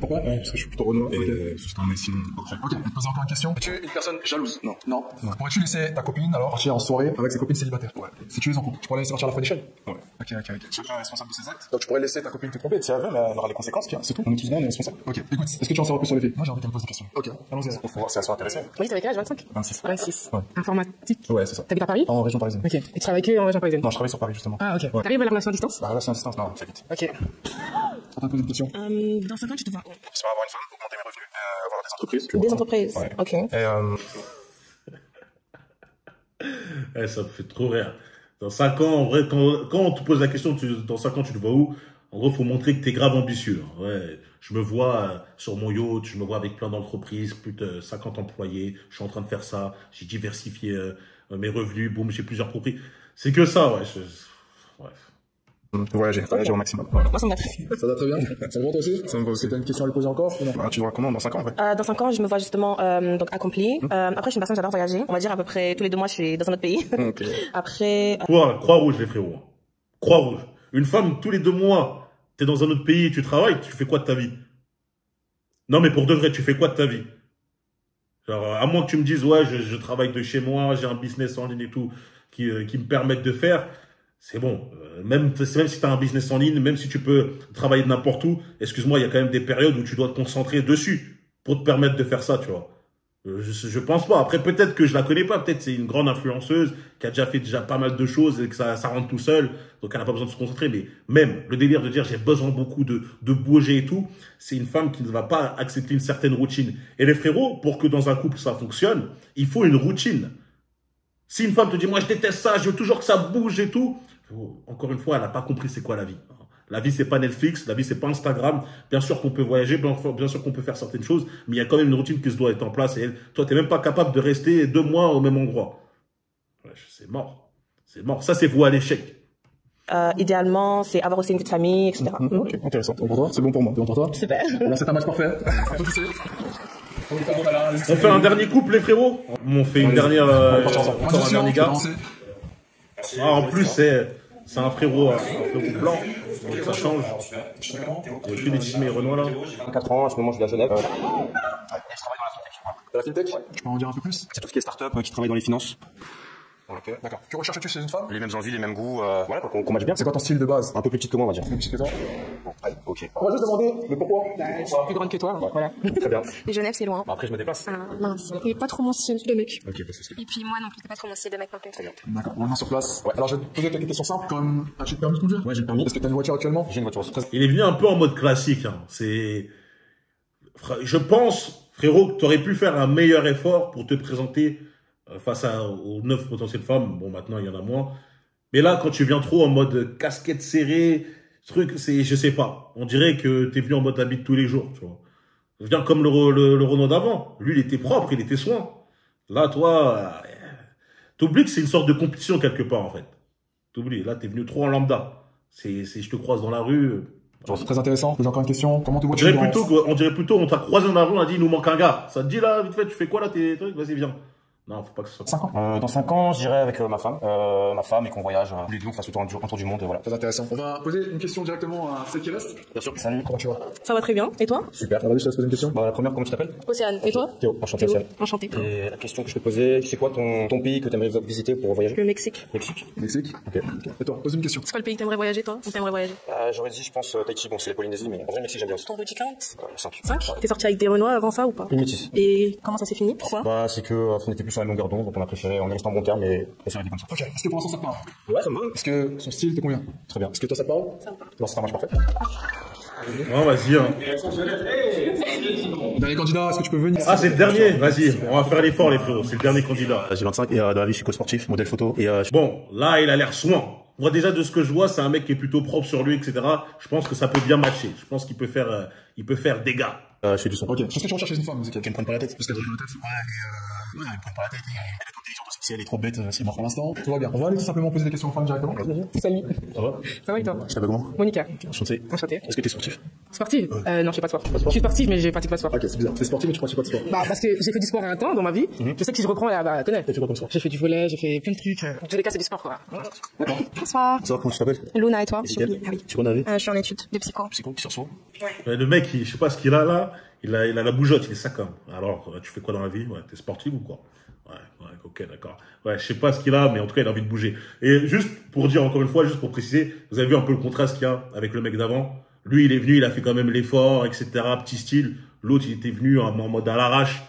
Pourquoi?
Ouais, parce que je suis plutôt Renoir et c'est un sinon.
Ok, je vais te poser encore une question. Es-tu une personne jalouse?
Non.
Non. Pourrais-tu laisser ta copine alors partir en soirée avec ses copines célibataires? Ouais. Si tu es en couple, tu pourrais la laisser partir à la fin d'échelle?
Ouais.
Ok.
Chacun est responsable de ses actes.
Donc tu pourrais laisser ta copine te tromper.
Si elle veut, mais elle aura les conséquences, c'est tout. On est tous là, on est responsable.
Ok, écoute, est-ce que tu en sauras plus sur les filles?
Moi, j'ai envie qu'elle me pose des questions.
Ok.
allons-y. Faut voir si elles sont intéressées.
Oui, t'avais quel âge? 25?
26.
26.
Ouais.
Informatique?
Ouais, c'est ça.
T'habites à Paris?
En région parisienne.
Ok. Et tu travailles que en région parisienne?
Non, je travaille sur Paris, justement.
Ah, ok.
Ouais.
T'arrives à la relation à distance?
La relation à distance, non, c'est vite.
Ok.
On t'a posé une question.
Dans 5 ans, tu te vois où?
J'espère avoir une femme, augmenter mes revenus, avoir des entreprises.
Des entreprises.
Ouais.
Ok.
Et
Ça me fait trop rire. Dans 5 ans, en vrai, quand on te pose la question, dans 5 ans, tu te vois où? En gros, faut montrer que t'es grave ambitieux. Ouais, je me vois sur mon yacht, je me vois avec plein d'entreprises, plus de 50 employés, je suis en train de faire ça, j'ai diversifié mes revenus, boum, j'ai plusieurs propriétés. C'est que ça, ouais. Bref.
Voyager au maximum.
Moi, ça me va.
Ça va très bien. Ça me va toi aussi?
Ça me va aussi.
T'as une question à lui poser encore ou non?
Ah, tu vois comment dans 5 ans, en fait?
Dans 5 ans, je me vois justement donc accomplie. Après, je suis une personne, j'adore voyager. On va dire à peu près tous les 2 mois, je suis dans un autre pays.
Ok.
Après...
Croix-Rouge, les frérots. Croix-Rouge. Une femme, tous les 2 mois, t'es dans un autre pays, tu travailles, tu fais quoi de ta vie? Non, mais pour de vrai, tu fais quoi de ta vie? Genre, à moins que tu me dises, ouais, je travaille de chez moi, j'ai un business en ligne et tout, qui me permettent de faire, c'est bon. Même si tu as un business en ligne, même si tu peux travailler de n'importe où, excuse-moi, il y a quand même des périodes où tu dois te concentrer dessus pour te permettre de faire ça, tu vois. Je pense pas. Après, peut-être que je la connais pas. Peut-être c'est une grande influenceuse qui a déjà fait pas mal de choses et que ça rentre tout seul. Donc, elle n'a pas besoin de se concentrer. Mais même le délire de dire j'ai besoin beaucoup de bouger et tout, c'est une femme qui ne va pas accepter une certaine routine. Et les frérots, pour que dans un couple ça fonctionne, il faut une routine. Si une femme te dit moi je déteste ça, je veux toujours que ça bouge et tout, encore une fois, elle n'a pas compris c'est quoi la vie. La vie, c'est pas Netflix, la vie, c'est pas Instagram. Bien sûr qu'on peut voyager, bien sûr qu'on peut faire certaines choses, mais il y a quand même une routine qui se doit être en place. Et toi, t'es même pas capable de rester 2 mois au même endroit. Ouais, c'est mort. C'est mort. Ça, c'est voué à l'échec.
Idéalement, c'est avoir aussi une petite famille, etc.
Ok, intéressant. Bon pour toi? C'est bon pour moi. C'est bon pour toi?
Super.
Bon, c'est un match parfait.
On fait un dernier couple, les frérots? On fait une dernière, encore un dernier gars. Ah, en plus, c'est un frérot blanc, donc ça change. Il y a que des Disney et Renoir là.
4 ans, à ce moment je vis à Genève. Je travaille
De la fintech? Tu peux en dire un peu plus?
C'est tout ce qui est start-up, qui travaille dans les finances.
Ok, d'accord. Que recherches-tu chez une femme?
Les mêmes envies, les mêmes goûts, voilà, qu'on matche bien.
C'est quoi ton style de base?
Un peu plus petite que moi, on va dire.
Plus petite que toi?
Bon, allez, ok.
On va juste demander, mais pourquoi?
Je suis plus grande que toi, voilà.
Très bien.
Et Genève, c'est loin.
Après, je me déplace.
Ah, mince. Et pas trop mon style de mec.
Ok, pas de souci.
Et puis moi non plus, c'est pas trop mon style de mec non plus.
Très bien.
D'accord, on est sur place. Ouais. Alors, je vais te poser quelques questions simples. Quand même, as-tu le permis de conduire?
Ouais, j'ai le permis.
Est-ce que t'as une voiture actuellement?
J'ai une voiture aussi.
Il est venu un peu en mode classique. Hein. Je pense, frérot, que tu aurais pu faire un meilleur effort pour te présenter face aux 9 potentielles femmes. Bon, maintenant, il y en a moins. Mais là, quand tu viens trop en mode casquette serrée, je sais pas. On dirait que t'es venu en mode habit de tous les jours, tu vois. Viens comme le Renault d'avant. Lui, il était propre, il était soin. Là, toi, t'oublies que c'est une sorte de compétition quelque part, en fait. T'oublies. Là, t'es venu trop en lambda. Je te croise dans la rue.
C'est très intéressant. J'ai encore une question. Comment te vois-tu?
On dirait plutôt, on t'a croisé dans la rue, on a dit, il nous manque un gars. Ça te dit là, vite fait, tu fais quoi là, tes trucs? Vas-y, viens. Non, faut pas que ce soit
5 ans.
Dans 5 ans, j'irai avec ma femme et qu'on voyage tous les deux, on fasse un tour du monde, voilà.
Très intéressant. On va poser une question directement à celle qui reste.
Bien sûr. Salut.
Comment tu vas?
Ça va très bien. Et toi?
Super.
Vas-y, je te laisse poser une question.
Bah, la première, comment tu t'appelles?
Océane. Et toi?
Théo. Enchanté, Océane.
Enchanté.
Et la question que je peux te poser, c'est quoi ton pays que tu aimerais visiter pour voyager?
Le Mexique.
Mexique.
Mexique.
Ok.
Et toi, pose une question.
C'est quoi le pays que t'aimerais voyager, toi? Ou t'aimerais voyager?
J'aurais dit, je pense, Tahiti, bon, c'est la Polynésie, mais en vrai, Mexique, j'aime bien aussi.
Ton petit 40?
5.
5? T'es sorti avec des Renois avant ça ou pas?
Une métisse.
Et comment ça s'est fini? Pourquoi?
Bah, c'est que on était plus sur la même longueur d'onde, donc on a préféré, on est resté en bon terme, mais ça s'est arrêté comme ça.
Ok. Est-ce que pour l'instant ça te parle?
Ouais, ça me va.
Est-ce que son style te convient?
Très bien.
Est-ce que toi ça te parle?
Ça me parle.
Non, c'est un match parfait.
Non, vas-y. Hein.
Dernier candidat, est-ce que tu peux venir?
Ah, c'est le dernier. Vas-y, on va faire l'effort, les frérots. C'est le dernier candidat.
J'ai 25 et dans la vie, je suis coach sportif, modèle photo et
Bon, là, il a l'air soin. Moi, déjà, de ce que je vois, c'est un mec qui est plutôt propre sur lui, etc. Je pense que ça peut bien matcher. Je pense qu'il peut faire dégâts.
je fais du son.
Ok. Qu'est-ce que tu recherches chez une femme?
Qu'elle me prenne pas la tête.
Parce qu'elle te prenne la tête.
Ouais, elle me prenne pas la tête. Elle est intelligente aussi. Si elle est trop bête, c'est mort.
Pour l'instant, tout va bien. On va aller tout simplement poser des questions aux femmes directement.
Salut.
Ça va?
Ça va et toi?
Je t'appelle comment?
Monica.
Enchanté.
Enchanté.
Est-ce que t'es sportif?
Sportive? Non, je fais pas de sport. Je suis sportive, mais je pratique pas de sport.
Ok, c'est bizarre. T'es sportif mais tu pratiques pas de sport.
Bah, parce que j'ai fait du sport à un temps dans ma vie. Je sais que si je reprends, bah, connais.
T'as fait quoi comme sport?
J'ai fait du volley, j'ai fait plein de trucs. En tous les cas, c'est du sport, quoi.
D'accord.
Bonsoir.
Ça va, comment tu t'appelles?
Luna et toi?
Nickel.
Ah oui.
Tu connais la vie?
Je suis en études de psycho.
Psycho, qui sur
Le mec, je sais pas ce qu'il a là. Il a la bougeotte, il est sac. Alors, tu fais quoi dans la vie? Ouais, t'es sportif ou quoi? Ouais, ok, d'accord. Ouais, je sais pas ce qu'il a, mais en tout cas, il a envie de bouger. Et juste pour dire encore une fois, juste pour préciser, vous avez vu un peu le contraste qu'il y a avec le mec d'avant. Lui, il est venu, il a fait quand même l'effort, etc. Petit style. L'autre, il était venu en mode à l'arrache.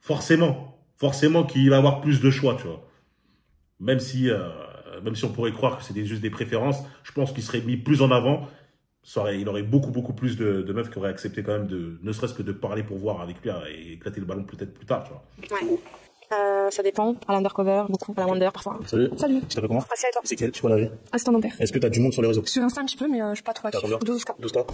forcément qu'il va avoir plus de choix, tu vois. Même si on pourrait croire que c'est juste des préférences, je pense qu'il serait mis plus en avant. Il aurait beaucoup plus de meufs qui auraient accepté quand même ne serait-ce que de parler pour voir avec lui et éclater le ballon peut-être plus tard, tu vois.
Ouais. Ça dépend. À l'undercover, beaucoup. À la wonder, parfois.
Salut.
Salut.
Tu t'appelles comment?
Merci à toi.
C'est quel? Tu vois la vie?
Assistant dentaire.
Est-ce que t'as du monde sur les réseaux?
Sur Insta un petit peu, mais je suis pas trop actif. 12K.
12K.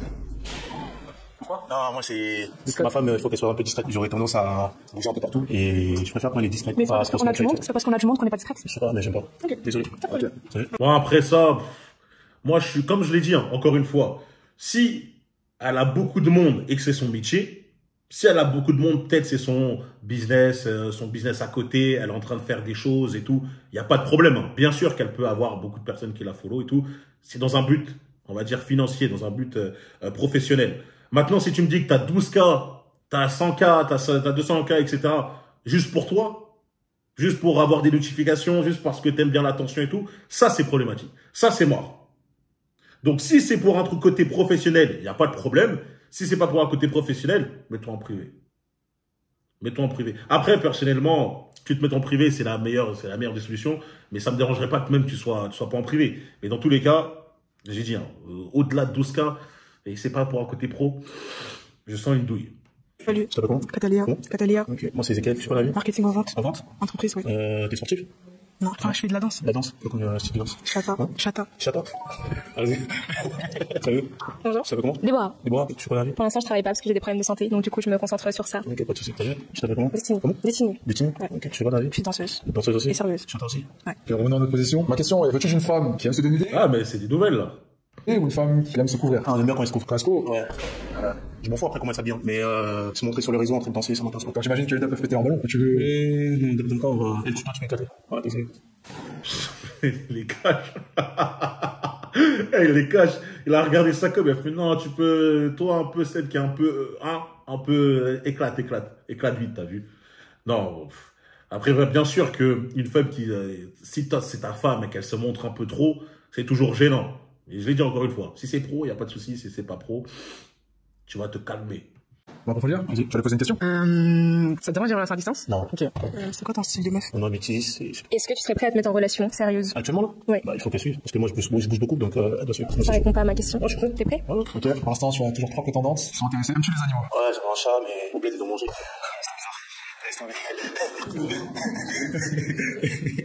Pourquoi? Non, moi c'est... Ma femme, il faut qu'elle soit un peu discrète. J'aurais tendance à bouger un peu partout. Et je préfère quand elle est discrète.
Mais c'est parce qu'on a du monde? C'est parce qu'on a du monde qu'on n'est pas discrète?
Je sais pas, mais j'aime pas.
Ok.
Désolé. Ok. Salut.
Bon, après ça, moi, je suis, comme je l'ai dit, hein, encore une fois, si elle a beaucoup de monde et que c'est son métier, si elle a beaucoup de monde, peut-être c'est son business à côté, elle est en train de faire des choses et tout, il n'y a pas de problème. Hein. Bien sûr qu'elle peut avoir beaucoup de personnes qui la follow et tout. C'est dans un but, on va dire, financier, dans un but professionnel. Maintenant, si tu me dis que tu as 12K, tu as 100K, tu as 200K, etc., juste pour toi, juste pour avoir des notifications, juste parce que tu aimes bien l'attention et tout, ça, c'est problématique. Ça, c'est mort. Donc, si c'est pour un truc côté professionnel, il n'y a pas de problème. Si c'est pas pour un côté professionnel, mets-toi en privé. Mets-toi en privé. Après, personnellement, tu te mets en privé, c'est la meilleure des solutions. Mais ça me dérangerait pas que même tu sois pas en privé. Mais dans tous les cas, j'ai dit, hein, au-delà de 12K, et c'est pas pour un côté pro, je sens une douille.
Salut.
Tu t'appelles comment?
Catalia.
Bon.
Catalia.
Ok. Moi, c'est Ezekiel. Tu sais pas la vie?
Marketing en vente.
En vente?
Entreprise, oui.
T'es sportif?
Non, enfin, je fais de la danse.
La danse? Quel style de danse?
Chata.
Hein?
Chata.
Chata? Allez-y. Salut.
Bonjour.
Tu t'appelles comment?
Déborah.
Déborah, tu fais la vie?
Pour l'instant, je travaille pas parce que j'ai des problèmes de santé, donc du coup, je me concentre sur ça.
Ok, pas de soucis. Salut. Tu t'appelles comment?
Destinée.
Comment?
Destinée.
Destinée?
Ouais.
Ok, tu fais quoi dans la vie?
Je suis danseuse.
Danseuse aussi?
Et serveuse.
Chata aussi?
Ouais.
Ok, revenons à notre position. Ma question est, veux-tu une femme qui aime se dénuder
Ah, mais c'est des nouvelles, là.
ou une femme qui aime se couvrir?
Ah, on aime bien quand elle se couvre. Quand elle se couvre? Ouais. Je m'en fous après comment elle s'habille. Mais se montrer sur les réseaux en train de danser, ça m'intéresse pas.
Quand j'imagine que les deux peuvent péter en ballon, tu veux...
Non, donne pas, on va... Elle, tu peux éclater. Ouais, désolé.
Les cache. Il les cache. Il a regardé ça comme il a fait non, tu peux, toi un peu celle qui est un peu éclate vite, t'as vu. Non. Après, bien sûr que une femme qui, si c'est ta femme et qu'elle se montre un peu trop, c'est toujours gênant. Et je l'ai dit encore une fois, si c'est pro, il y a pas de souci. Si c'est pas pro, tu vas te calmer.
On va approfondir? Vas-y, je vais poser une question.
Ça te dérange les relations à distance?
Non.
Ok. C'est quoi ton style de meuf?
On a métis.
Est-ce que tu serais prêt à te mettre en relation sérieuse?
Actuellement, là?
Ouais.
Bah, il faut qu'elle suive. Parce que moi, je bouge beaucoup, donc elle doit suivre.
Ça répond pas à ma question.
Ouais, je suis prêt.
T'es prêt?
Ouais.
Ok, pour l'instant, tu as toujours 3 prétendantes qui sont intéressées. Aimes-tu les animaux?
Ouais, j'avais un chat, mais oublié de le manger.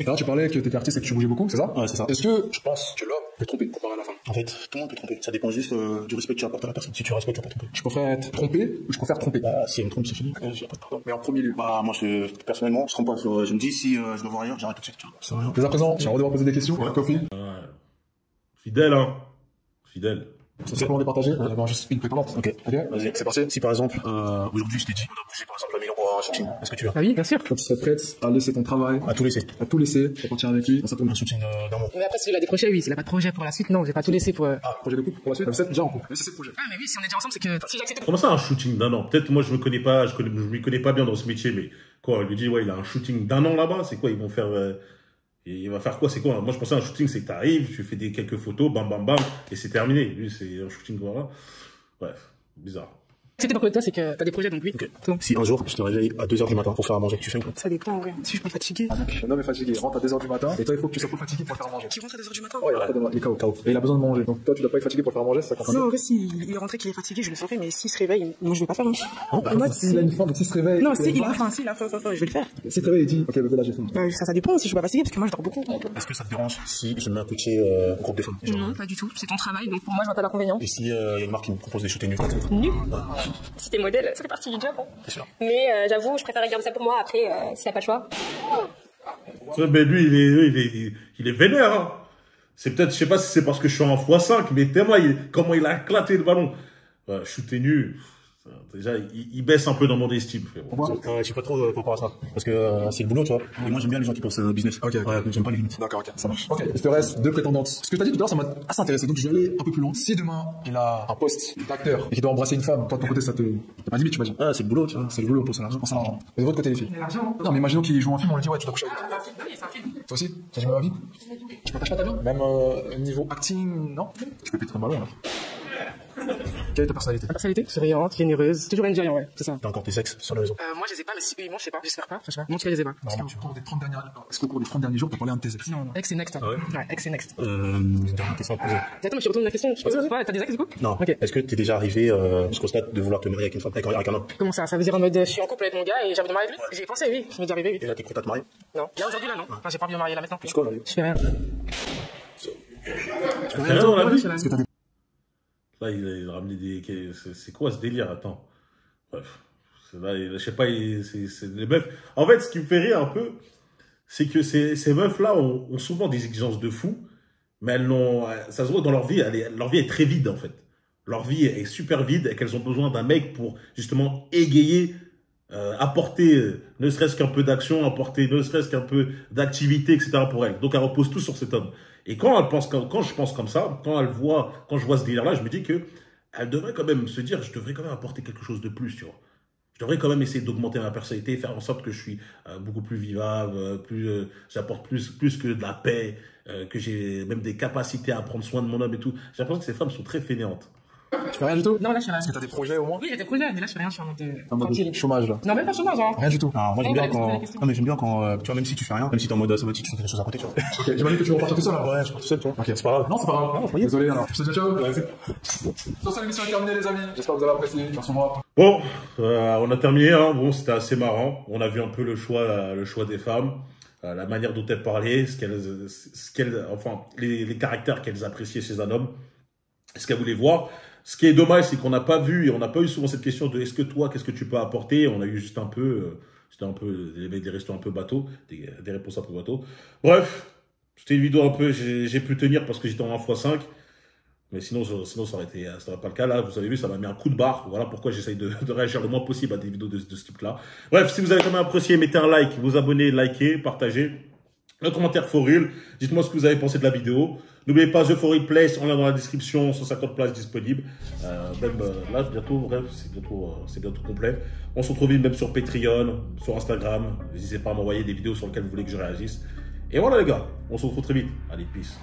Là, tu parlais que t'étais artiste et que tu bougeais beaucoup, c'est ça?
Ouais, c'est ça.
Est-ce que je pense que l'homme peut tromper comparé à la femme?
En fait, tout le monde peut tromper. Ça dépend juste du respect que tu apportes à la personne. Si tu respectes, tu vas pas tromper.
Je préfère être trompé ou je préfère tromper?
Bah, si elle me trompe, c'est fini. J'ai pas de pardon.
Mais en premier lieu.
Bah, moi, personnellement, je trompe pas. Je me dis, si je me vois ailleurs, j'arrête tout de suite. Tu vois. C'est rien.
Dès à présent, j'ai devoir poser des questions. Ouais. Kofi.
Fidèle, hein. Fidèle.
C'est simplement départagé. On va avoir juste une prétendante.
Ok.
Vas-y. C'est parti.
Si par exemple, aujourd'hui, je t'ai dit, on a bougé par exemple 1 million pour un shooting. Est-ce que tu veux?
Ah oui, bien sûr.
Quand tu serais prête à laisser ton travail,
À tout laisser.
pour partir avec lui, dans
Un shooting d'un mois.
Mais après, s'il a des projets, oui. S'il a pas de projet pour la suite, non, j'ai pas tout laissé pour.
projet de couple pour la suite, vous êtes déjà en couple. Mais c'est le projet.
Ah, mais oui, si on est déjà ensemble, c'est que si j'accepte.
Comment ça, un shooting d'un an? Peut-être moi je m'y connais pas bien dans ce métier, mais quoi, il lui dit ouais, il a un shooting d'un an là-bas, c'est quoi, ils vont faire il va faire quoi, c'est quoi? Moi je pensais un shooting, c'est que t'arrives, tu fais quelques photos, bam bam bam, et c'est terminé. Lui c'est un shooting voilà. Bref, bizarre.
C'était pour toi, c'est que t'as des projets, donc oui.
Ok. Si un jour, je te réveille à 2h du matin pour faire à manger, tu fais quoi?
Ça dépend, en vrai. Si je suis pas fatiguée.
Un homme est fatigué, il rentre à 2h du matin, et toi il faut que tu sois pas fatigué pour le faire manger.
Qui rentre à 2h du matin?
Oh, il rentre à des KO. Et il a besoin de manger. Donc toi tu dois pas être fatigué pour le faire manger, c'est ça qu'on
Non, en vrai, s'il est rentré qu'il est fatigué, je le ferai, mais s'il se réveille, moi je vais pas faire.
S'il a une faim, donc s'il se réveille.
Non, s'il a faim, je vais le faire.
S'il se réveille, il dit, ok bébé là j'ai faim.
Ça dépend si je suis pas fatiguée, parce que moi je dors beaucoup.
Est-ce que ça te dérange si je mets un coaché au groupe des femmes?
Non, pas du tout. C'est ton travail, donc pour moi, je vois pas d'inconvénient.
Et si y a une marque qui me propose des shootings nus?
Nu. Si t'es modèle, ça fait partie du job. Hein.
C'est sûr.
Mais j'avoue, je préfère garder ça pour moi. Après, si t'as pas le choix.
Ouais, mais lui il est vénère, hein. C'est peut-être, je sais pas si c'est parce que je suis en x5, mais tellement comment il a éclaté le ballon. Shooter nu. Déjà, il baisse un peu dans mon estime, frérot.
Je suis pas trop pour rapport à ça. Parce que c'est le boulot, tu vois. Et moi, j'aime bien les gens qui pensent business.
Ok.
Ouais, j'aime pas les limites.
D'accord, ok, ça marche. Ok, il te reste 2 prétendantes. Ce que t'as dit tout à l'heure, ça m'a assez intéressé. Donc je vais aller un peu plus loin. Si demain, il a un poste d'acteur et qu'il doit embrasser une femme, toi de ton côté, ça te. T'as pas limite, tu m'as dit.
Ah, c'est le boulot, tu vois.
C'est le boulot pour ça, l'argent. Mais de votre côté, les filles. Non, mais imaginons qu'il joue un film, on lui dit, ouais, tu dois coucher avec.
Oui, c'est un film.
Toi aussi? T'as jamais ma vie? Tu partages pas ta vie? Même niveau acting, non? Tu peux péter un ballon, là.
Quelle est ta personnalité?
Ma personnalité, souriante, généreuse, toujours enjoy, ouais, c'est ça.
T'as encore tes sexes sur le réseau?
Moi, je les ai pas, mais si eux, ils m'ont, je sais pas, j'espère pas, franchement. Non, en tout cas, je les ai pas.
Est-ce qu'au cours des 30 derniers jours, t'as parlé à un de tes ex?
Non, non. Ex, c'est next.
Ah ouais?
Ouais, ex, c'est next.
Une dernière question à poser.
Attends, mais je retourne la question. Je pose, ouais, t'as des ex, du coup?
Non.
Ok.
Est-ce que t'es déjà arrivé jusqu'au stade de vouloir te marier avec une femme, avec un homme?
Comment ça? Ça veut dire en mode, je suis en couple avec mon gars et j'ai envie de me marier avec lui? J'y ai pensé, oui. Je m'ai déjà arrivé, oui.
Et là, t'es prêt à te marier?
Non. Là, aujourd'hui, là, non. Enfin, j'ai pas envie de me marier là maintenant.
Tu quoi aujourd'hui?
Je fais rien.
Tu fais rien dans la vie?
Est-ce que t'as des...
Là, il a ramené des... C'est quoi ce délire? Attends. Bref. Là, je sais pas, c'est des meufs. En fait, ce qui me fait rire un peu, c'est que ces meufs-là ont souvent des exigences de fou, mais elles n'ont... Ça se voit dans leur vie, leur vie est très vide, en fait. Leur vie est super vide et qu'elles ont besoin d'un mec pour, justement, égayer, apporter ne serait-ce qu'un peu d'action, apporter ne serait-ce qu'un peu d'activité, etc. pour elles. Donc, elles reposent tout sur cet homme. Et quand je pense comme ça, quand je vois ce délire-là, je me dis que elle devrait quand même se dire, je devrais quand même apporter quelque chose de plus, tu vois. Je devrais quand même essayer d'augmenter ma personnalité, faire en sorte que je suis beaucoup plus vivable, j'apporte plus que de la paix, que j'ai même des capacités à prendre soin de mon homme et tout. J'ai l'impression que ces femmes sont très fainéantes.
Tu fais rien du tout?
Non, là, je fais rien.
Est-ce que t'as des projets au moins?
Oui, j'ai des projets, mais là, je fais rien, je suis en mode tranquille.
Chômage là.
Non, même pas chômage, hein.
Rien du tout.
Ah, moi j'aime bien quand... Non mais j'aime bien quand, tu vois, même si tu fais rien, même si t'es en mode sabbatique, tu fais quelque chose à côté, tu vois.
Ok, j'imagine que tu vas repartir tout seul là.
Ouais, je pars tout seul, tu vois. Ok, c'est pas grave.
Non, c'est pas grave. Désolé alors. Je te dis ciao. Sur cette émission est terminée les amis. J'espère que vous avez apprécié. Merci moi.
Bon, on a terminé, hein. Bon, c'était assez marrant. On a vu un peu le choix des femmes, la manière dont elles parlaient, enfin, les caractères qu'elles appréciaient chez un homme, ce qu'elles voulaient voir. Ce qui est dommage, c'est qu'on n'a pas vu et on n'a pas eu souvent cette question de est-ce que toi, qu'est-ce que tu peux apporter? On a eu juste un peu, des restos un peu bateaux, des réponses un peu bateaux. Bref, c'était une vidéo un peu, j'ai pu tenir parce que j'étais en 1x5. Mais sinon ça aurait pas le cas. Là, vous avez vu, ça m'a mis un coup de barre. Voilà pourquoi j'essaye de réagir le moins possible à des vidéos de ce type-là. Bref, si vous avez quand même apprécié, mettez un like, vous abonnez, likez, partagez. Le commentaire for real. Dites-moi ce que vous avez pensé de la vidéo. N'oubliez pas The For Real Place, on l'a dans la description, 150 places disponibles. Là, bientôt, bref, c'est bientôt complet. On se retrouve même sur Patreon, sur Instagram. N'hésitez pas à m'envoyer des vidéos sur lesquelles vous voulez que je réagisse. Et voilà les gars, on se retrouve très vite. Allez, peace.